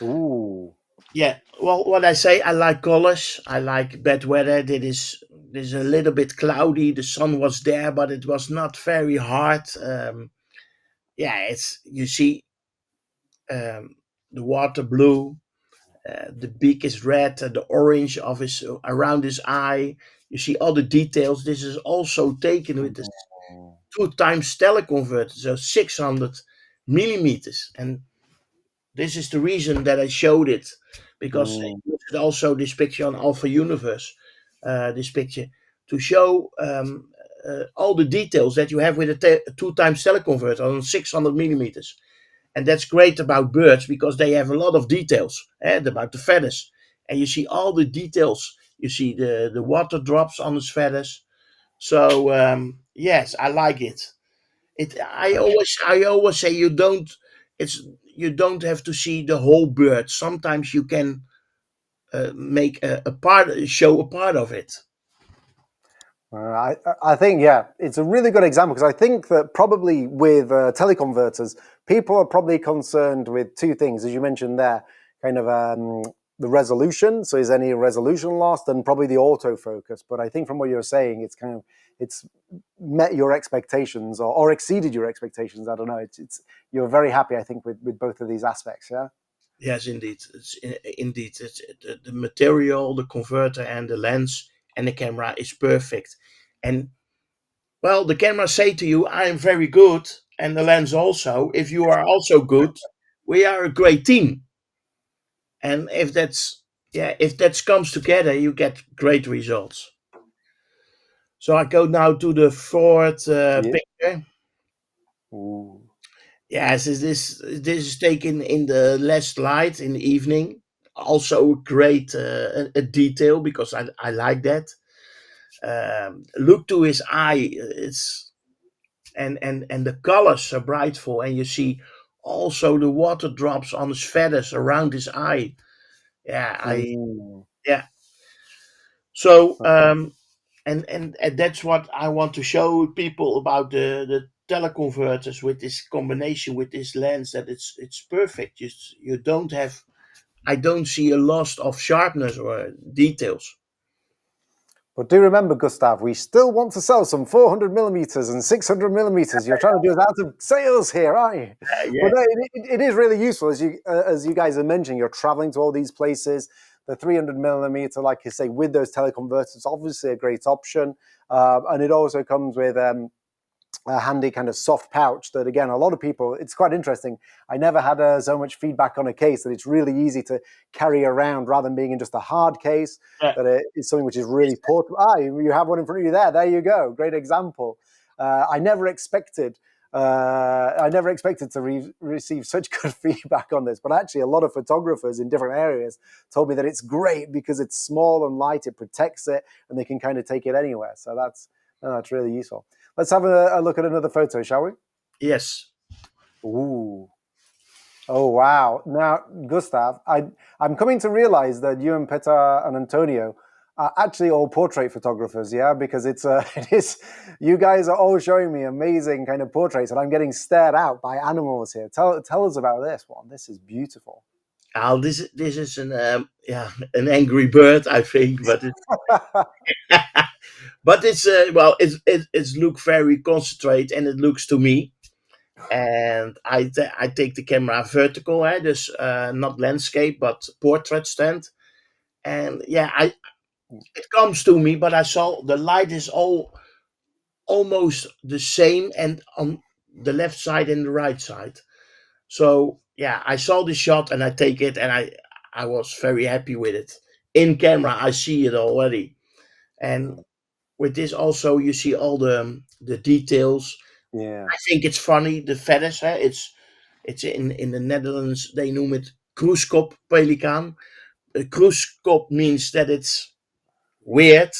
Speaker 1: Ooh.
Speaker 2: Yeah. Well, what I say, I like colors. I like bad weather. This is a little bit cloudy. The sun was there, but it was not very hard. Yeah, it's you see the water blue. The beak is red, the orange of his around his eye. You see all the details. This is also taken with this 2x teleconverter, so 600 millimeters. And this is the reason that I showed it, because I used also this picture on Alpha Universe, this picture, to show all the details that you have with a 2x teleconverter on 600 millimeters. And that's great about birds because they have a lot of details about the feathers. And you see all the details. You see the water drops on his feathers. So yes, I like it. I always say you don't have to see the whole bird. Sometimes you can make show a part of it.
Speaker 1: I think, yeah, it's a really good example because I think that probably with teleconverters, people are probably concerned with two things, as you mentioned there, kind of the resolution. So is any resolution lost, and probably the autofocus. But I think from what you're saying, it's met your expectations or exceeded your expectations. I don't know. It's you're very happy, I think, with both of these aspects. Yeah.
Speaker 2: Yes, indeed. It's the material, the converter, and the lens and the camera is perfect. And well, the camera say to you, "I am very good," and the lens also. If you are also good, we are a great team. And if that comes together, you get great results. So I go now to the fourth
Speaker 1: Yeah.
Speaker 2: picture.
Speaker 1: Ooh.
Speaker 2: Yes, this is taken in the last light in the evening. Also a great a detail because I like that. Look to his eye. It's and the colors are brightful, and you see also the water drops on his feathers around his eye. Yeah, yeah. So and that's what I want to show people about the teleconverters with this combination with this lens, that it's perfect. You don't have, I don't see a loss of sharpness or details.
Speaker 1: But do remember, Gustav, we still want to sell some 400 millimeters and 600 millimeters. You're trying to do us out of sales here, aren't you?
Speaker 2: Yeah.
Speaker 1: But no, it is really useful, as you guys are mentioning. You're traveling to all these places. The 300 millimeter, like you say, with those teleconverters, obviously a great option. And it also comes with a handy kind of soft pouch that, again, a lot of people, it's quite interesting. I never had so much feedback on a case that it's really easy to carry around rather than being in just a hard case. That it is something which is really portable. You have one in front of you there. There you go. Great example. I never expected to receive such good feedback on this, but actually a lot of photographers in different areas told me that it's great because it's small and light, it protects it, and they can kind of take it anywhere. So that's really useful. Let's have a look at another photo, shall we?
Speaker 2: Yes.
Speaker 1: Ooh. Oh, wow. Now, Gustav, I'm coming to realize that you and Petar and Antonio are actually all portrait photographers, yeah? Because it is, you guys are all showing me amazing kind of portraits, and I'm getting stared at by animals here. Tell us about this one. This is beautiful.
Speaker 2: This is an angry bird, I think, but but it's well, it's look very concentrate, and it looks to me. and I take the camera vertical, dus not landscape but portrait stand, and yeah, it comes to me, but I saw the light is almost the same, and on the left side and the right side. So yeah, I saw the shot and I take it, and I was very happy with it. In camera, I see it already, and with this also you see all the details.
Speaker 1: Yeah.
Speaker 2: I think it's funny, the feathers. It's in the Netherlands they noem it kroeskop pelikaan. Kroeskop means that it's weird.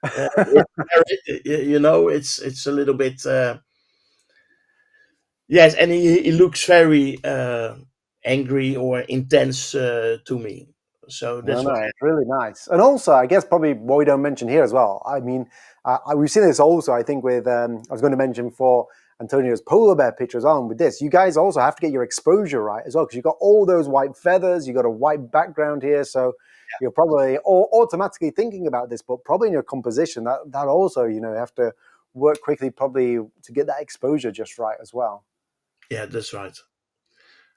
Speaker 2: It's a little bit. Yes, and he looks very angry or intense to me. So
Speaker 1: No,
Speaker 2: that's
Speaker 1: no,
Speaker 2: why.
Speaker 1: it's really nice. And also, I guess probably what we don't mention here as well. I mean, we've seen this also, I think, with, I was going to mention for Antonio's polar bear picture as well. And with this, you guys also have to get your exposure right as well, because you've got all those white feathers, you've got a white background here. So you're probably automatically thinking about this, but probably in your composition, that also, you have to work quickly probably to get that exposure just right as well.
Speaker 2: Yeah, that's right.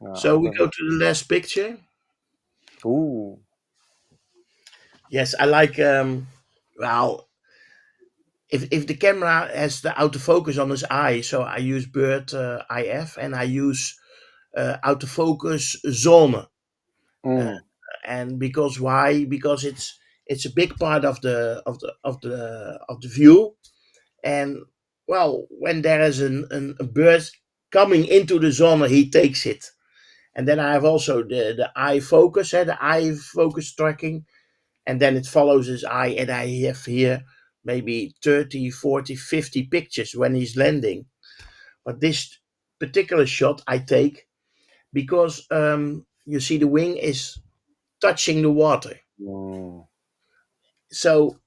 Speaker 1: Oh,
Speaker 2: So we go
Speaker 1: brilliant.
Speaker 2: to the last picture.
Speaker 1: Ooh.
Speaker 2: Yes, I like. Well, if the camera has the autofocus on his eye, so I use Bird IF, and I use autofocus zone. Uh,
Speaker 1: Mm.
Speaker 2: and because why? Because it's a big part of the view. And well, when there is a bird coming into the zone, he takes it. And then I have also the eye focus, the eye focus tracking, and then it follows his eye, and I have here maybe 30, 40, 50 pictures when he's landing. But this particular shot I take because you see the wing is touching the water.
Speaker 1: Mm.
Speaker 2: So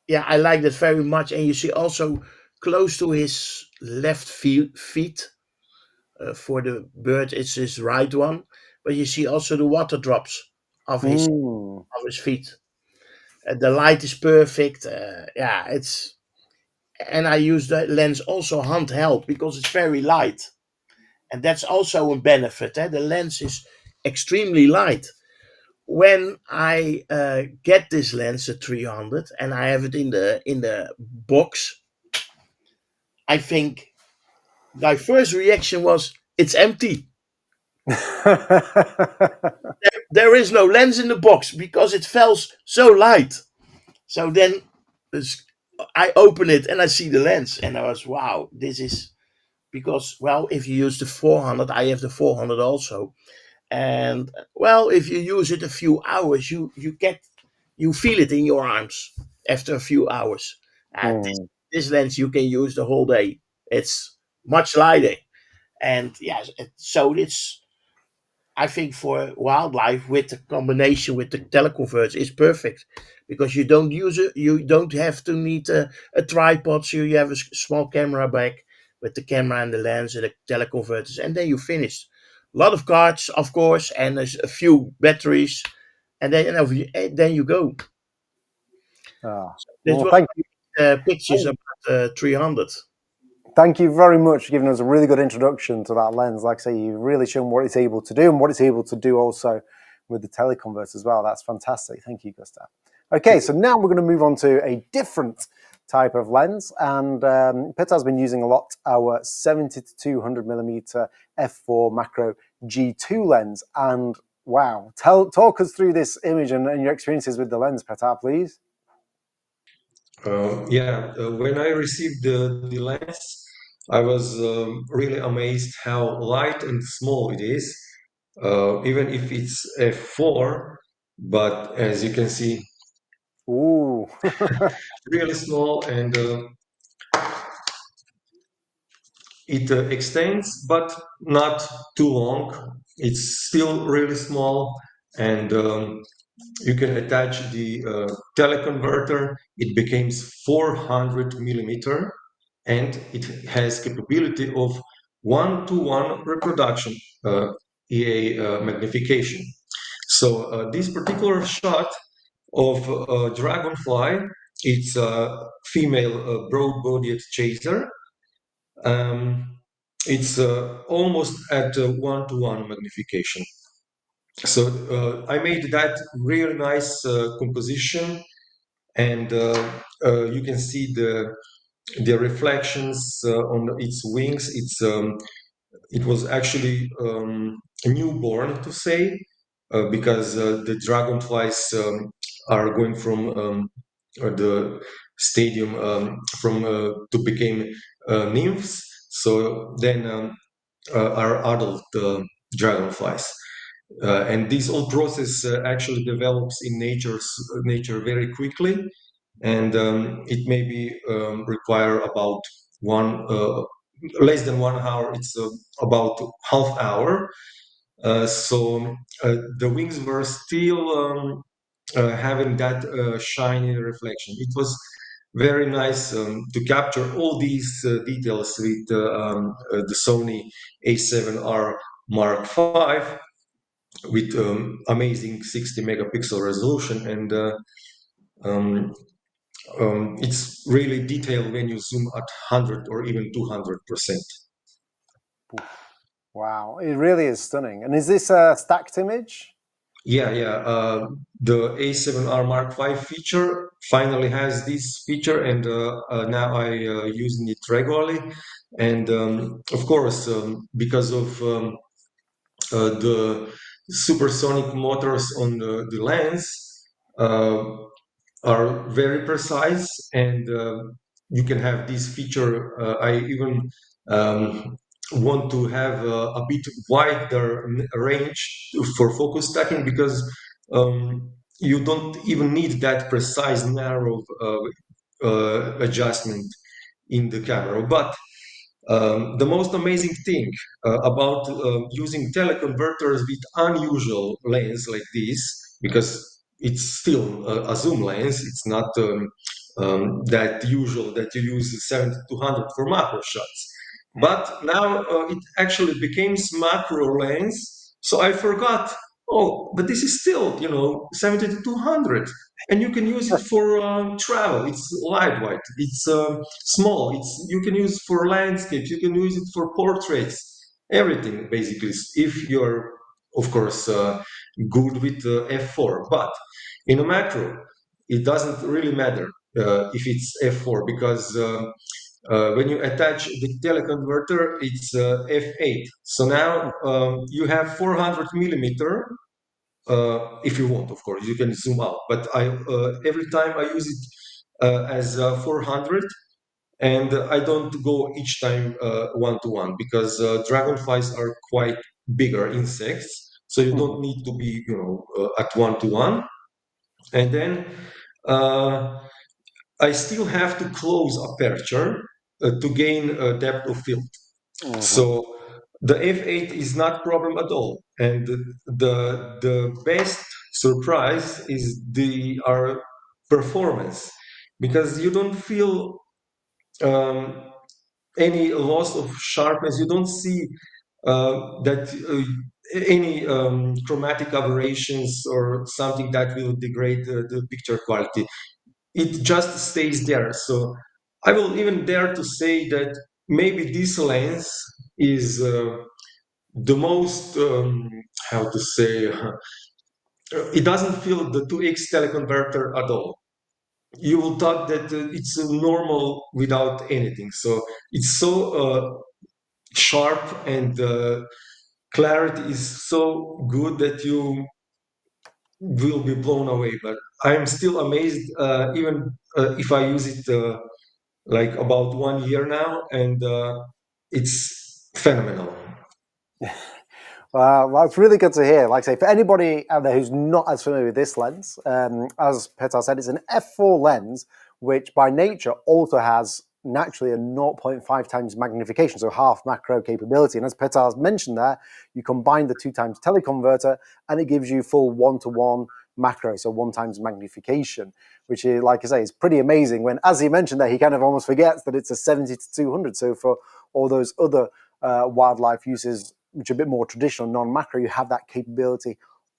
Speaker 2: yeah, I like that very much. And you see also close to his left feet, for the bird, it's his right one, but you see also the water drops of his
Speaker 1: Mm.
Speaker 2: of his feet. The light is perfect. Yeah, and I use the lens also handheld because it's very light, and that's also a benefit. The lens is extremely light. When I get this lens, the 300, and I have it in the box, I think my first reaction was it's empty. There is no lens in the box because it felt so light. So then I open it and I see the lens, and I was, wow, this is because, well, if you use the 400, I have the 400 also. And well, if you use it a few hours, you feel it in your arms after a few hours.
Speaker 1: Mm.
Speaker 2: This lens you can use the whole day. It's much lighter, and yes, so it's, I think for wildlife with the combination with the teleconverters is perfect because you don't use it. You don't have to need a tripod. So you have a small camera back with the camera and the lens and the teleconverters, and then you finish. A lot of cards, of course, and there's a few batteries, and then then you go.
Speaker 1: Ah.
Speaker 2: This
Speaker 1: Well,
Speaker 2: was
Speaker 1: thank you.
Speaker 2: pictures about 300.
Speaker 1: Thank you very much for giving us a really good introduction to that lens. Like I say, you've really shown what it's able to do and what it's able to do also with the teleconverter as well. That's fantastic. Thank you, Gustav. Okay, so now we're going to move on to a different type of lens. And Petar's been using a lot our 70 to 200 millimeter f4 macro G2 lens. And wow, talk us through this image and your experiences with the lens, Petar, please.
Speaker 4: When I received the lens, I was really amazed how light and small it is, even if it's f4. But as you can see,
Speaker 1: Ooh.
Speaker 4: really small, and it extends, but not too long. It's still really small, and you can attach the teleconverter. It becomes 400 millimeter, and it has capability of 1-to-1 reproduction, EA magnification. So this particular shot of dragonfly, it's a female broad-bodied chaser. Um, it's almost at 1:1 magnification. So I made that really nice composition, and you can see the reflections on its wings. It was actually a newborn, to say, because the dragonflies are going from the stadium to become nymphs. So then are adult dragonflies. And this whole process actually develops in nature very quickly, and it may be require about one less than 1 hour. It's about half hour. So the wings were still having that shiny reflection. It was very nice to capture all these details with the Sony A7R Mark V with amazing 60 megapixel resolution, and it's really detailed when you zoom at 100 or even 200%.
Speaker 1: Wow, it really is stunning. And is this a stacked image?
Speaker 4: Yeah. The A7R Mark V feature finally has this feature, and now I using it regularly. And of course, because of the supersonic motors on the lens uh, are very precise, and you can have this feature. I even want to have a bit wider range for focus stacking, because you don't even need that precise narrow adjustment in the camera. But the most amazing thing about using teleconverters with unusual lens like this, because it's still a zoom lens, it's not that usual that you use 70-200 for macro shots. But now it actually becomes macro lens, so I forgot. Oh, but this is still 70-200, and you can use it for travel. It's lightweight. It's small. You can use for landscapes. You can use it for portraits. Everything basically. If you're, of course, good with f4, but in a macro, it doesn't really matter if it's f4, because when you attach the teleconverter, it's f8. So now you have 400 millimeter. If you want, of course, you can zoom out. But I every time I use it as 400, and I don't go each time 1:1, because dragonflies are quite bigger insects, so you don't need to be at 1:1. And then I still have to close aperture to gain depth of field. So the f8 is not problem at all, and the best surprise is our performance, because you don't feel any loss of sharpness. You don't see that any chromatic aberrations or something that will degrade the picture quality. It just stays there. So I will even dare to say that maybe this lens is the most how to say it doesn't feel the 2x teleconverter at all. You will thought that it's normal without anything. So it's so sharp, and clarity is so good that you will be blown away. But I'm still amazed, even if I use it like about 1 year now, and it's phenomenal.
Speaker 1: Well, it's really good to hear. Like I say, for anybody out there who's not as familiar with this lens, as Petar said, it's an f4 lens, which by nature also has naturally a 0.5 times magnification, so half macro capability. And as Petar's mentioned there, you combine the 2 times teleconverter, and it gives you full 1:1 macro, so 1 times magnification, which is, like I say, is pretty amazing. When, as he mentioned there, he kind of almost forgets that it's a 70-200. So for all those other wildlife uses, which are a bit more traditional, non-macro, you have that capability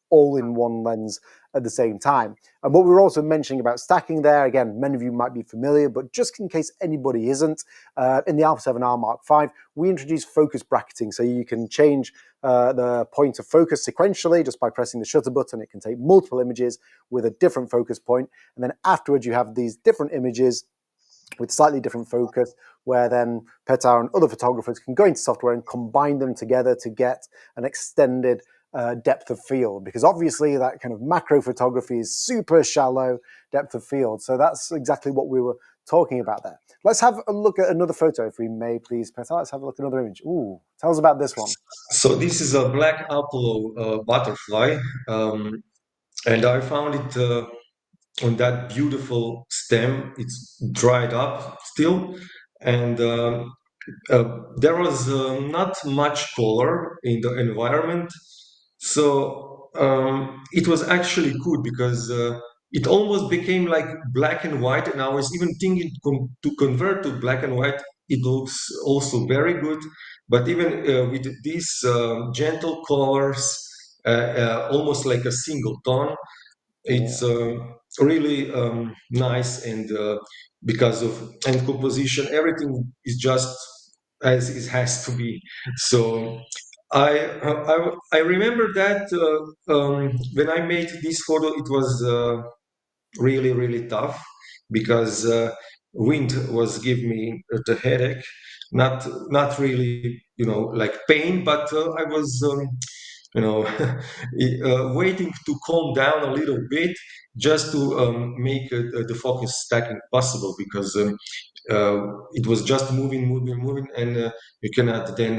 Speaker 1: all in one lens at the same time. And what we were also mentioning about stacking there, again, many of you might be familiar, but just in case anybody isn't, in the Alpha 7R Mark V, we introduced focus bracketing. So you can change the point of focus sequentially just by pressing the shutter button. It can take multiple images with a different focus point. And then afterwards, you have these different images with slightly different focus, where then Petar and other photographers can go into software and combine them together to get an extended depth of field, because obviously that kind of macro photography is super shallow depth of field. So that's exactly what we were talking about there. Let's have a look at another photo, if we may, please, Petar. Let's have a look at another image. Ooh, tell us about this one.
Speaker 4: So this is a black Apollo butterfly, and I found it on that beautiful stem. It's dried up still, and there was not much color in the environment, so it was actually good because it almost became like black and white, and I was even thinking to convert to black and white. It looks also very good, but even with these gentle colors, almost like a single tone, it's really nice, and because of and composition, everything is just as it has to be. So I remember that when I made this photo, it was really tough because wind was giving me the headache. Not really, like pain, but I was you know waiting to calm down a little bit just to make the focus stacking possible, because it was just moving, and you cannot then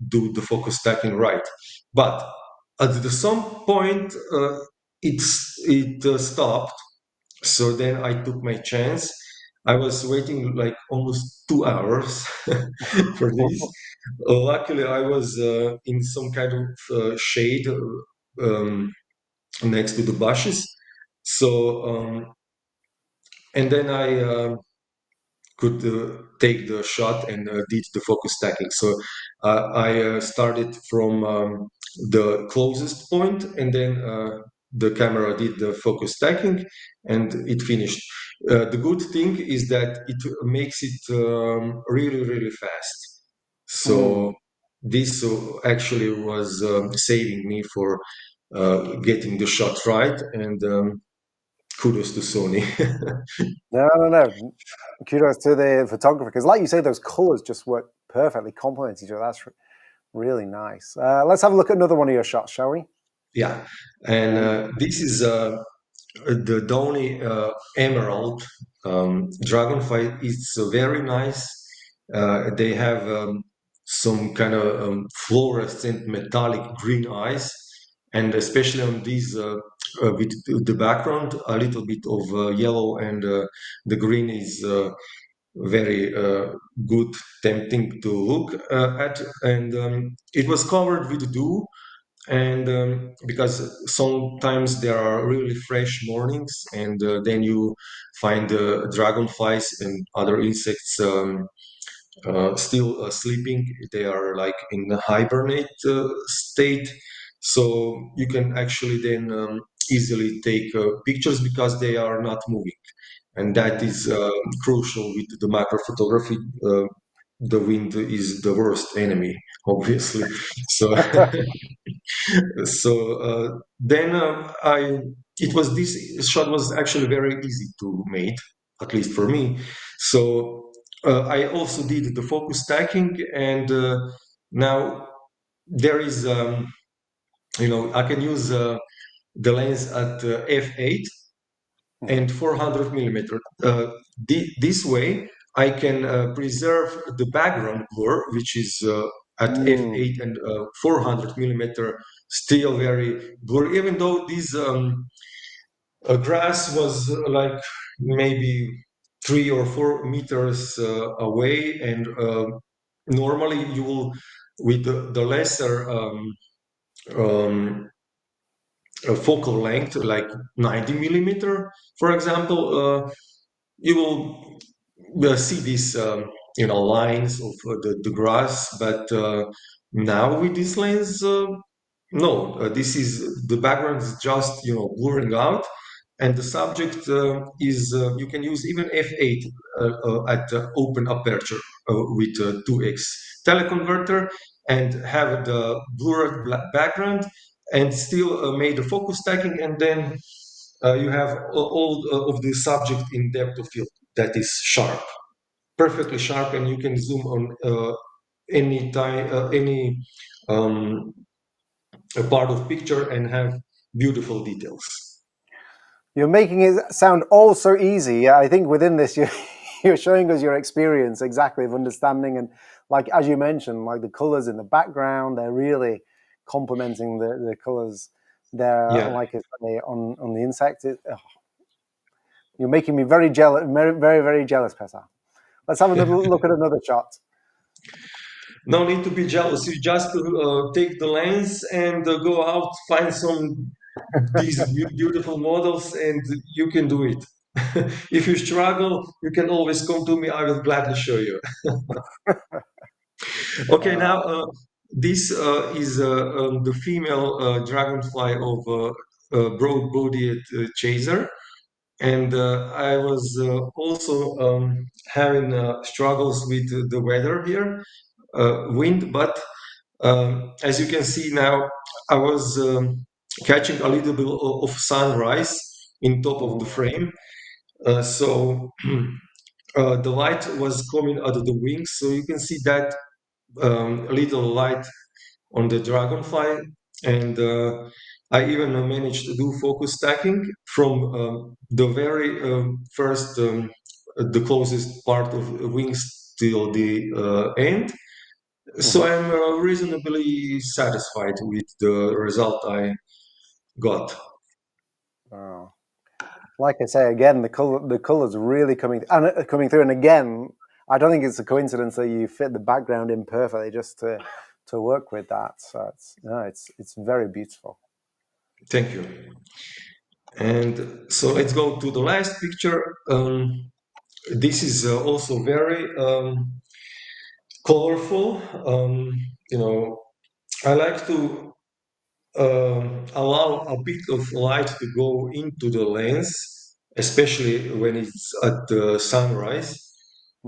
Speaker 4: do the focus stacking right. But at some point, it stopped. So then I took my chance. I was waiting like almost 2 hours for this. Luckily, I was in some kind of shade um, next to the bushes. So, and then I could take the shot and did the focus stacking. So I started from the closest point, and then the camera did the focus stacking, and it finished. The good thing is that it makes it really fast. So this actually was saving me for getting the shot right, and kudos to Sony.
Speaker 1: No. Kudos to the photographer, because like you say, those colors just work perfectly, complement each other. That's really nice. Let's have a look at another one of your shots, shall we?
Speaker 4: Yeah, and this is the Downy Emerald Dragonfly. It's very nice. They have some kind of fluorescent metallic green eyes, and especially on these with the background, a little bit of yellow, and the green is very good, tempting to look at. And it was covered with dew, and because sometimes there are really fresh mornings, and then you find dragonflies and other insects still sleeping. They are like in a hibernate state, so you can actually then easily take pictures because they are not moving, and that is crucial with the macro photography. The wind is the worst enemy, obviously. So then I it was this shot was actually very easy to make, at least for me. So I also did the focus stacking, and now there is I can use the lens at f8 and 400 millimeter. This way I can preserve the background blur, which is at f8 and 400 millimeter, still very blurry, even though this grass was like maybe 3 or 4 meters away, and normally you will, with the lesser um, focal length, like 90 millimeter, for example, you will see these lines of the grass. But now with this lens, No, this is the background is just blurring out, and the subject is you can use even f8 at open aperture with 2x teleconverter and have the blurred background and still made the focus stacking, and then you have all of the subject in depth of field that is sharp, perfectly sharp, and you can zoom on any time, any um, a part of picture and have beautiful details.
Speaker 1: You're making it sound all so easy. I think within this, you're showing us your experience exactly of understanding, and like as you mentioned, like the colors in the background, they're really complementing the colors there.
Speaker 4: Yeah.
Speaker 1: Like I say, on the insect, you're making me very jealous, very very jealous, Petar. Let's have another look at another shot.
Speaker 4: No need to be jealous. You just take the lens and go out, find some these beautiful models, and you can do it. If you struggle, you can always come to me. I will gladly show you. Okay, now this is the female dragonfly of broad-bodied chaser. And I was also having struggles with the weather here, wind, but as you can see now, I was catching a little bit of sunrise in top of the frame. So the light was coming out of the wings, so you can see that little light on the dragonfly, and I even managed to do focus stacking from the very first, the closest part of wings till the end. So I'm reasonably satisfied with the result I got.
Speaker 1: Wow. Like I say again, the colors really coming through, and again, I don't think it's a coincidence that you fit the background in perfectly just to work with that. So it's very beautiful.
Speaker 4: Thank you. And so let's go to the last picture. This is also very colorful. I like to allow a bit of light to go into the lens, especially when it's at sunrise.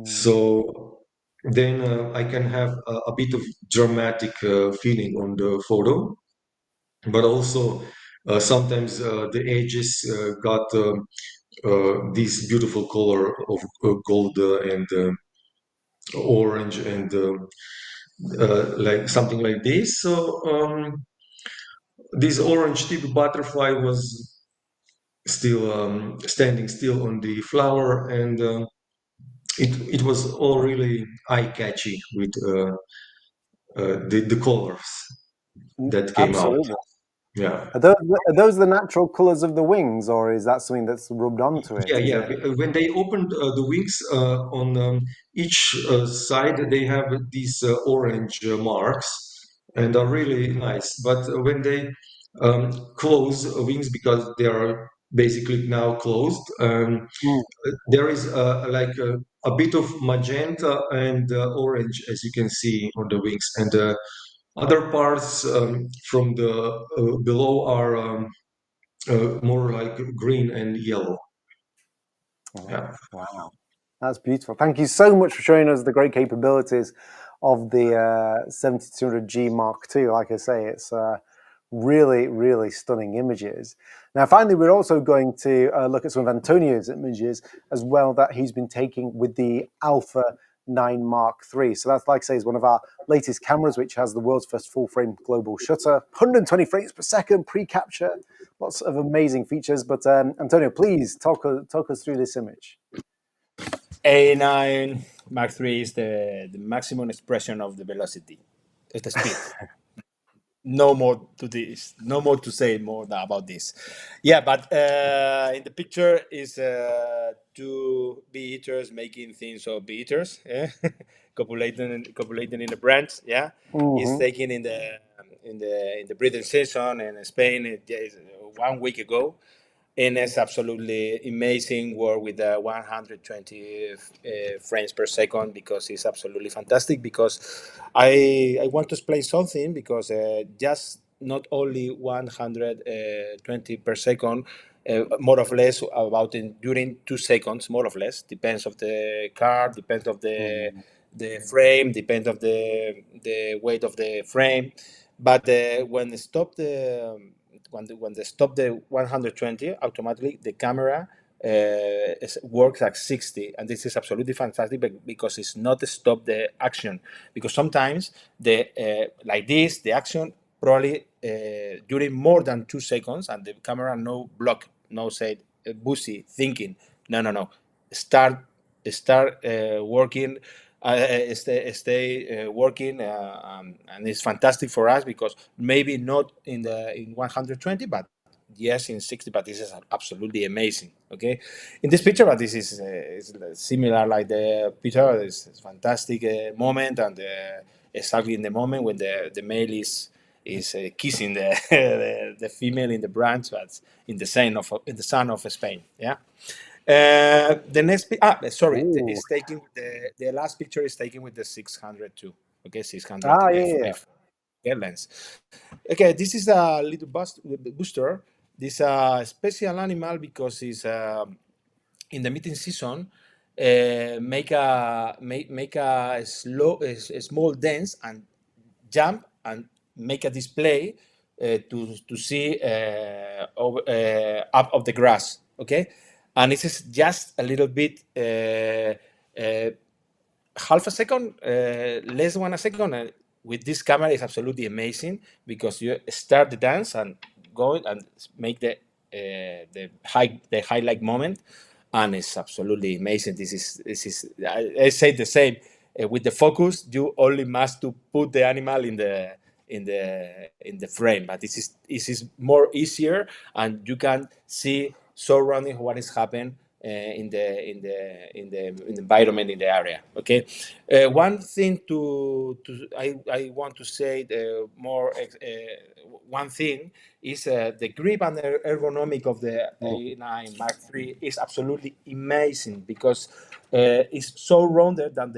Speaker 4: So then I can have a bit of dramatic feeling on the photo, but also sometimes the edges got this beautiful color of gold and orange and like something like this. So this orange tip butterfly was still standing still on the flower, and it was all really eye catchy with the colors that came out.
Speaker 1: Absolutely.
Speaker 4: Yeah.
Speaker 1: Are those the natural colors of the wings, or is that something that's rubbed onto it?
Speaker 4: Yeah. When they opened the wings on each side, they have these orange marks and are really nice. But when they close wings, because they are basically now closed, there is like a bit of magenta and orange, as you can see on the wings, and other parts from the below are more like green and yellow. Yeah.
Speaker 1: Wow, that's beautiful. Thank you so much for showing us the great capabilities of the 7200G Mark II. Like I say, it's really, really stunning images. Now, finally, we're also going to look at some of Antonio's images as well that he's been taking with the Alpha 9 Mark III. So that's, like I say, is one of our latest cameras, which has the world's first full-frame global shutter, 120 frames per second, pre-capture, lots of amazing features. But Antonio, please talk us through this image.
Speaker 3: A9 Mark III is the maximum expression of the velocity, of the speed. No more to this. No more to say more about this. Yeah, but in the picture is two bee eaters making things of bee eaters. Yeah? copulating in the branch. Yeah, it's taken in the breeding season in Spain. It is 1 week ago, and it's absolutely amazing work with 120 frames per second, because it's absolutely fantastic. Because I want to explain something, because just not only 120 per second, more or less about during 2 seconds, more or less. Depends of the car, depends of the frame, depends of the weight of the frame. But when they stop when they stop the 120, automatically the camera works at 60, and this is absolutely fantastic because it's not stop the action. Because sometimes like this, the action probably during more than 2 seconds, and the camera no block, no say busy thinking. No. Start working. Stay working, and it's fantastic for us because maybe not in 120, but yes in 60. But this is absolutely amazing. Okay, in this picture, but this is similar like the Peter. It's fantastic moment, and exactly in the moment when the male is kissing the female in the branch, but in the sun of Spain. Yeah. The next, sorry,
Speaker 1: Ooh.
Speaker 3: is taken. The last picture is taken with the 602. Okay, 600
Speaker 1: Ah,
Speaker 3: f
Speaker 1: yeah.
Speaker 3: f lens. Okay, this is a little booster. This is a special animal because it's in the meeting season. Make a a small dance and jump and make a display to see up of the grass. Okay, and this is just a little bit half a second, less than a second. With this camera is absolutely amazing because you start the dance and go and make the highlight moment, and it's absolutely amazing. This is I say the same with the focus. You only must to put the animal in the frame, but this is more easier, and you can see surrounding what is happening in the environment in the area. Okay, one thing I want to say more. One thing is the grip and the ergonomic of the A9 Mark III is absolutely amazing because it's so rounded than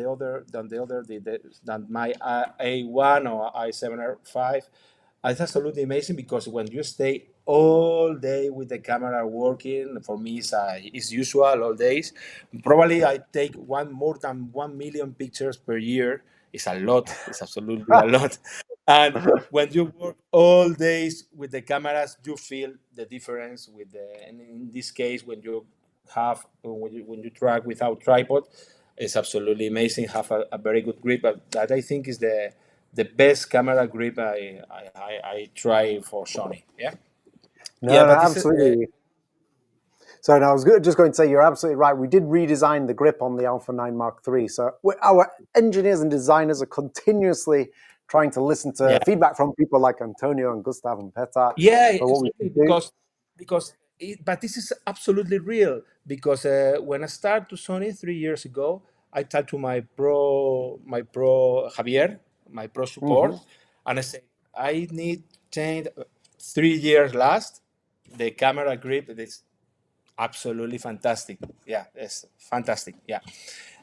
Speaker 3: my A1 or i7 R5. It's absolutely amazing because when you stay all day with the camera working, for me it's usual all days. Probably I take more than 1 million pictures per year. It's a lot. It's absolutely a lot. And when you work all days with the cameras, you feel the difference with and in this case, when you track without tripod, it's absolutely amazing. Have a very good grip, but that I think is the best camera grip I try for Sony. Yeah,
Speaker 1: No,
Speaker 3: yeah,
Speaker 1: no,
Speaker 3: but this is
Speaker 1: absolutely. So no, I was just going to say you're absolutely right. We did redesign the grip on the Alpha 9 Mark III. So our engineers and designers are continuously trying to listen to
Speaker 3: yeah.
Speaker 1: feedback from people like Antonio and Gustav and Petar
Speaker 3: Yeah,
Speaker 1: for what we
Speaker 3: exactly.
Speaker 1: can do.
Speaker 3: But this is absolutely real because when I started to Sony 3 years ago, I talked to my pro Javier, my pro support,
Speaker 1: Hmm.
Speaker 3: and I said I need change 3 years last. The camera grip is absolutely fantastic. Yeah, it's fantastic. Yeah.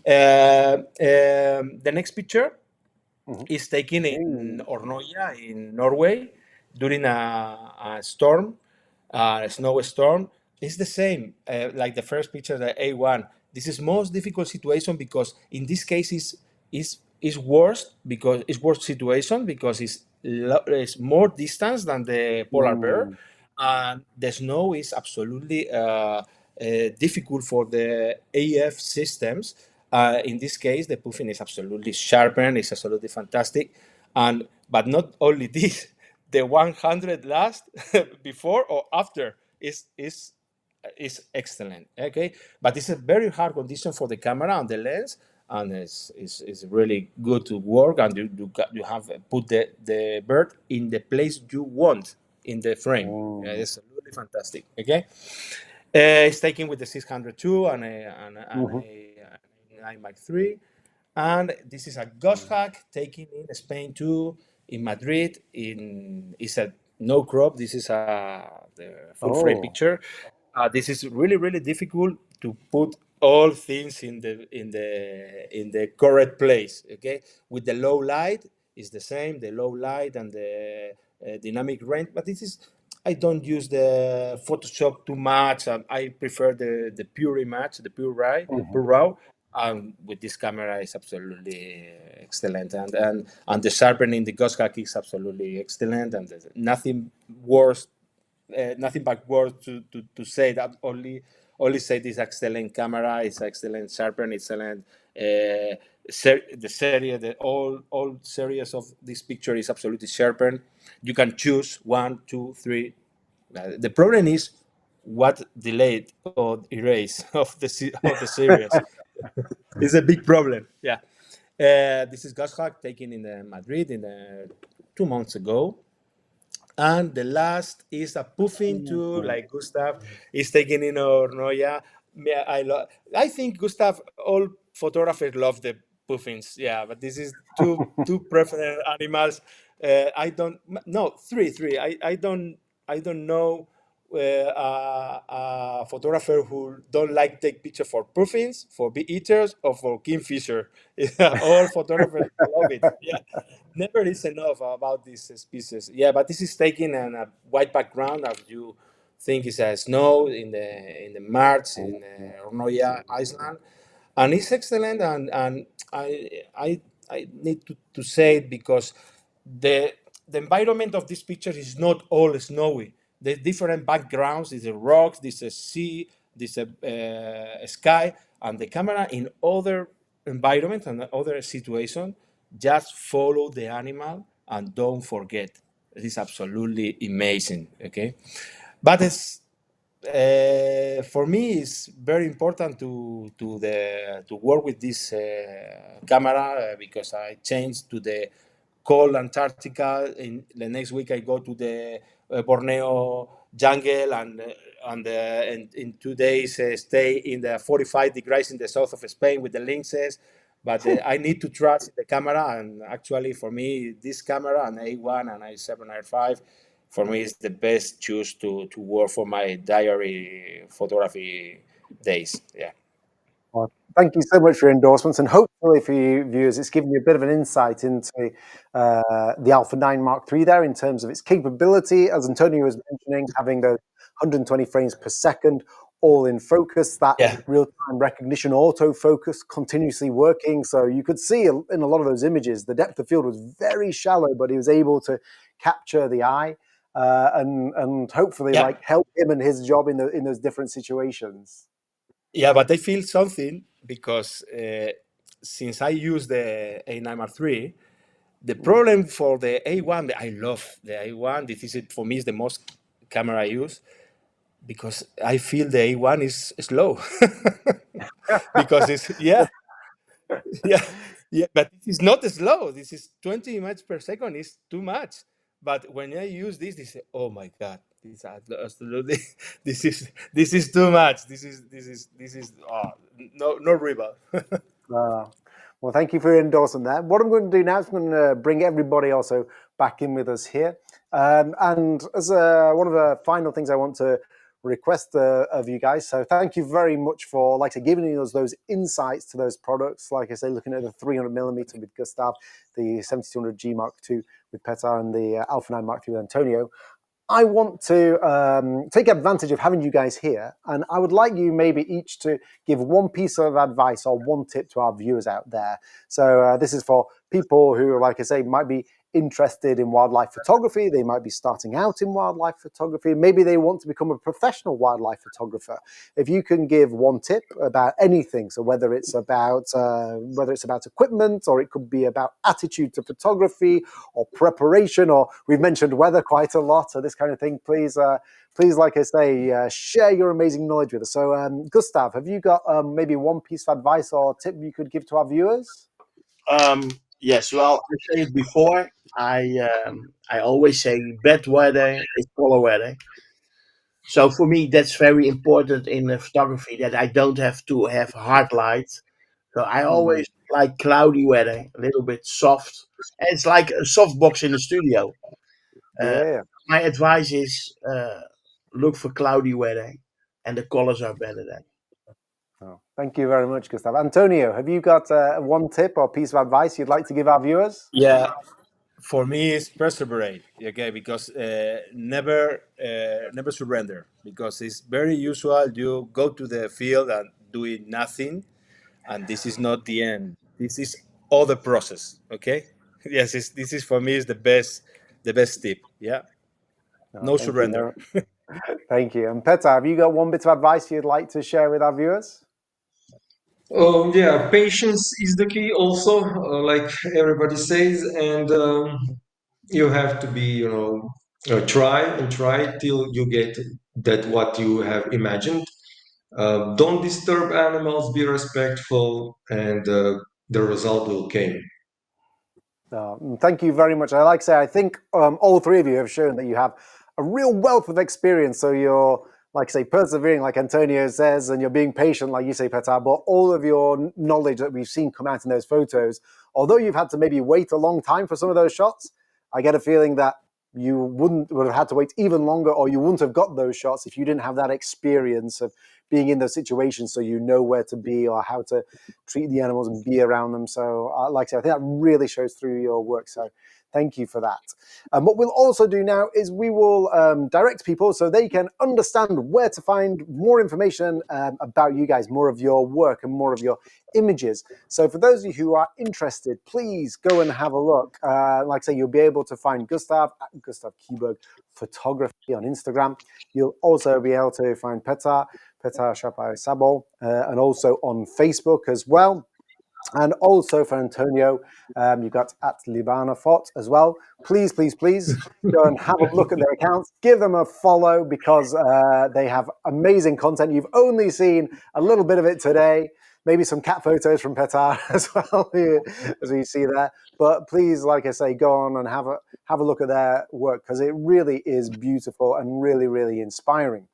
Speaker 3: The next picture
Speaker 1: Hmm.
Speaker 3: is taken in Ornoia in Norway during a storm, a snowstorm. It's the same like the first picture, the A1. This is most difficult situation because in this case is worse because it's worse situation because it's more distance than the polar bear, and the snow is absolutely difficult for the AF systems. In this case, the puffing is absolutely sharpened, it's absolutely fantastic, and but not only this, the 100 last before or after is excellent. Okay, but it's a very hard condition for the camera and the lens, and it's really good to work, and you have put the bird in the place you want in the frame. Yeah, it's absolutely fantastic. Okay, it's taken with the 602 and a 9 Mark III. And this is a ghost hack taken in Spain too, in Madrid. It's a no crop. This is the full frame
Speaker 1: Oh.
Speaker 3: picture. This is really really difficult to put all things in the correct place. Okay, with the low light, it's the same. The low light and the dynamic range. But I don't use the Photoshop too much. I prefer the pure image, the pure raw. And with this camera is absolutely excellent, and the sharpening, the ghost hack is absolutely excellent, and there's nothing worse, nothing but words to say that only say this excellent camera, it's excellent sharpen, excellent the series, the all series of this picture is absolutely sharpened. You can choose one, two, three. The problem is what delayed or erase of the series. It's a big problem. Yeah. This is Gashak taken in Madrid 2 months ago. And the last is a puffing tool, like Gustav is taking in Ornoya. I think Gustav, all photographers love the puffins. Yeah, but this is two preferred animals. I don't no three. I don't know a photographer who don't like take picture for puffins, for bee eaters, or for kingfisher. All photographers love it. Yeah, never is enough about this species. Yeah, but this is taken on a white background, as you think is a snow in the March in Ornoya, Iceland, and it's excellent. And I I need to say it because the environment of this picture is not all snowy. There's different backgrounds. There's a rocks, there's a sea, there's a sky, and the camera in other environment and other situation just follow the animal and don't forget. It is absolutely amazing. Okay, but it's for me it's very important to work with this camera because I changed to the cold Antarctica. In the next week I go to the Borneo jungle and in 2 days stay in the 45 degrees in the south of Spain with the lynxes. But I need to trust the camera, and actually for me this camera and A1 and i7 R5 for me is the best choose to work for my diary photography days. Yeah.
Speaker 1: Well, thank you so much for your endorsements, and hopefully for you viewers, it's given you a bit of an insight into the Alpha 9 Mark III there in terms of its capability, as Antonio was mentioning, having those 120 frames per second, all in focus, that
Speaker 3: Yeah.
Speaker 1: real-time recognition autofocus continuously working. So you could see in a lot of those images, the depth of field was very shallow, but he was able to capture the eye and hopefully
Speaker 3: Yeah.
Speaker 1: like help him and his job in those different situations.
Speaker 3: Yeah, but I feel something because since I use the A9 Mark III, the problem for the A1, I love the A1. This is it for me is the most camera I use because I feel the A1 is slow because it's yeah, yeah, but it is not slow. This is 20 images per second. It's too much. But when I use this, oh my god, this is absolutely this is too much. This is no rival.
Speaker 1: Well, thank you for your endorsement there. What I'm going to do now is I'm going to bring everybody also back in with us here. And as one of the final things I want to request of you guys, so thank you very much for, like I say, giving us those insights to those products. Like I say, looking at the 300mm with Gustav, the 7200G Mark II with Petar, and the Alpha 9 Mark III with Antonio. I want to take advantage of having you guys here, and I would like you maybe each to give one piece of advice or one tip to our viewers out there. So this is for people who, like I say, might be interested in wildlife photography. They might be starting out in wildlife photography. Maybe they want to become a professional wildlife photographer. If you can give one tip about anything, so whether it's about equipment, or it could be about attitude to photography, or preparation, or we've mentioned weather quite a lot, so this kind of thing, please, like I say, share your amazing knowledge with us. So, Gustav, have you got maybe one piece of advice or tip you could give to our viewers?
Speaker 2: Yes, well, I said it before. I always say bad weather is color weather. So for me, that's very important in photography that I don't have to have hard light. So I always like cloudy weather, a little bit soft. And it's like a soft box in the studio. Uh,
Speaker 1: Yeah.
Speaker 2: my advice is look for cloudy weather, and the colors are better then.
Speaker 1: Oh, thank you very much, Gustav. Antonio, have you got one tip or piece of advice you'd like to give our viewers?
Speaker 3: Yeah. For me, it's perseverate. Okay, because never surrender. Because it's very usual you go to the field and doing nothing, and this is not the end. This is all the process. Okay. Yes, this is for me is the best tip. Yeah,
Speaker 1: No,
Speaker 3: no
Speaker 1: thank you
Speaker 3: surrender.
Speaker 1: very Thank you. And Petar, have you got one bit of advice you'd like to share with our viewers?
Speaker 4: Yeah, patience is the key also, like everybody says, and you have to be, try and try till you get that what you have imagined. Don't disturb animals, be respectful, and the result will come.
Speaker 1: Thank you very much. I like to say, I think all three of you have shown that you have a real wealth of experience. So you're, like I say, persevering, like Antonio says, and you're being patient, like you say, Petar. But all of your knowledge that we've seen come out in those photos, although you've had to maybe wait a long time for some of those shots, I get a feeling that you would have had to wait even longer, or you wouldn't have got those shots if you didn't have that experience of being in those situations, so you know where to be or how to treat the animals and be around them. So, like I said, I think that really shows through your work. So, thank you for that. What we'll also do now is we will direct people so they can understand where to find more information about you guys, more of your work and more of your images. So for those of you who are interested, please go and have a look. Like I say, you'll be able to find Gustav at Gustav Kiburg Photography on Instagram. You'll also be able to find Petar Sabol, and also on Facebook as well. And also for Antonio, you've got at Liebana Fort as well. Please, please, please go and have a look at their accounts. Give them a follow because they have amazing content. You've only seen a little bit of it today. Maybe some cat photos from Petar as well, as we see there. But please, like I say, go on and have a look at their work because it really is beautiful and really, really inspiring.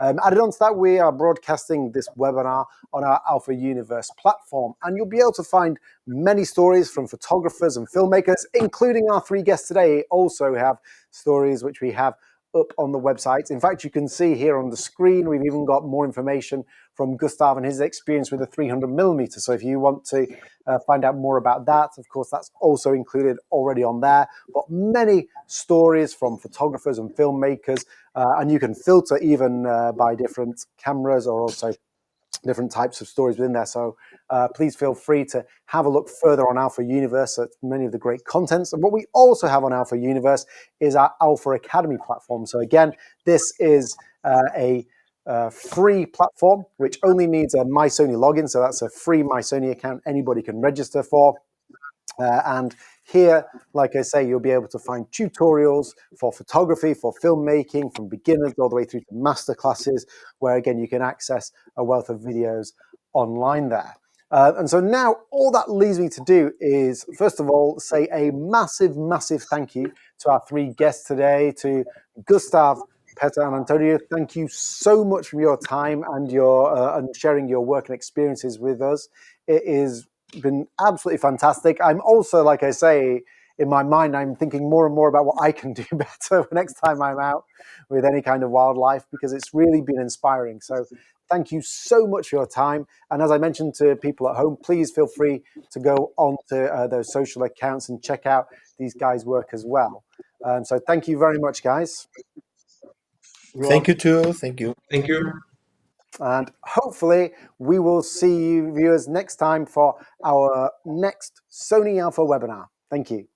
Speaker 1: Added on to that, we are broadcasting this webinar on our Alpha Universe platform, and you'll be able to find many stories from photographers and filmmakers, including our three guests today. Also have stories which we have up on the website. In fact, you can see here on the screen, we've even got more information from Gustav and his experience with the 300mm. So if you want to find out more about that, of course, that's also included already on there. But many stories from photographers and filmmakers, and you can filter even by different cameras or also different types of stories within there. So please feel free to have a look further on Alpha Universe at many of the great contents. And what we also have on Alpha Universe is our Alpha Academy platform. So again, this is a free platform which only needs a My Sony login. So that's a free My Sony account anybody can register for. And here, like I say, you'll be able to find tutorials for photography, for filmmaking, from beginners all the way through to master classes, where again, you can access a wealth of videos online there. And so now all that leaves me to do is, first of all, say a massive, massive thank you to our three guests today, to Gustav, Petar, and Antonio. Thank you so much for your time and and sharing your work and experiences with us. It is been absolutely fantastic. I'm also, like I say, in my mind, I'm thinking more and more about what I can do better next time I'm out with any kind of wildlife, because it's really been inspiring. So thank you so much for your time. And as I mentioned to people at home, please feel free to go on to those social accounts and check out these guys' work as well. So thank you very much, guys.
Speaker 3: Thank you too. Thank you.
Speaker 4: Thank you.
Speaker 1: And hopefully we will see you viewers next time for our next Sony Alpha webinar. Thank you.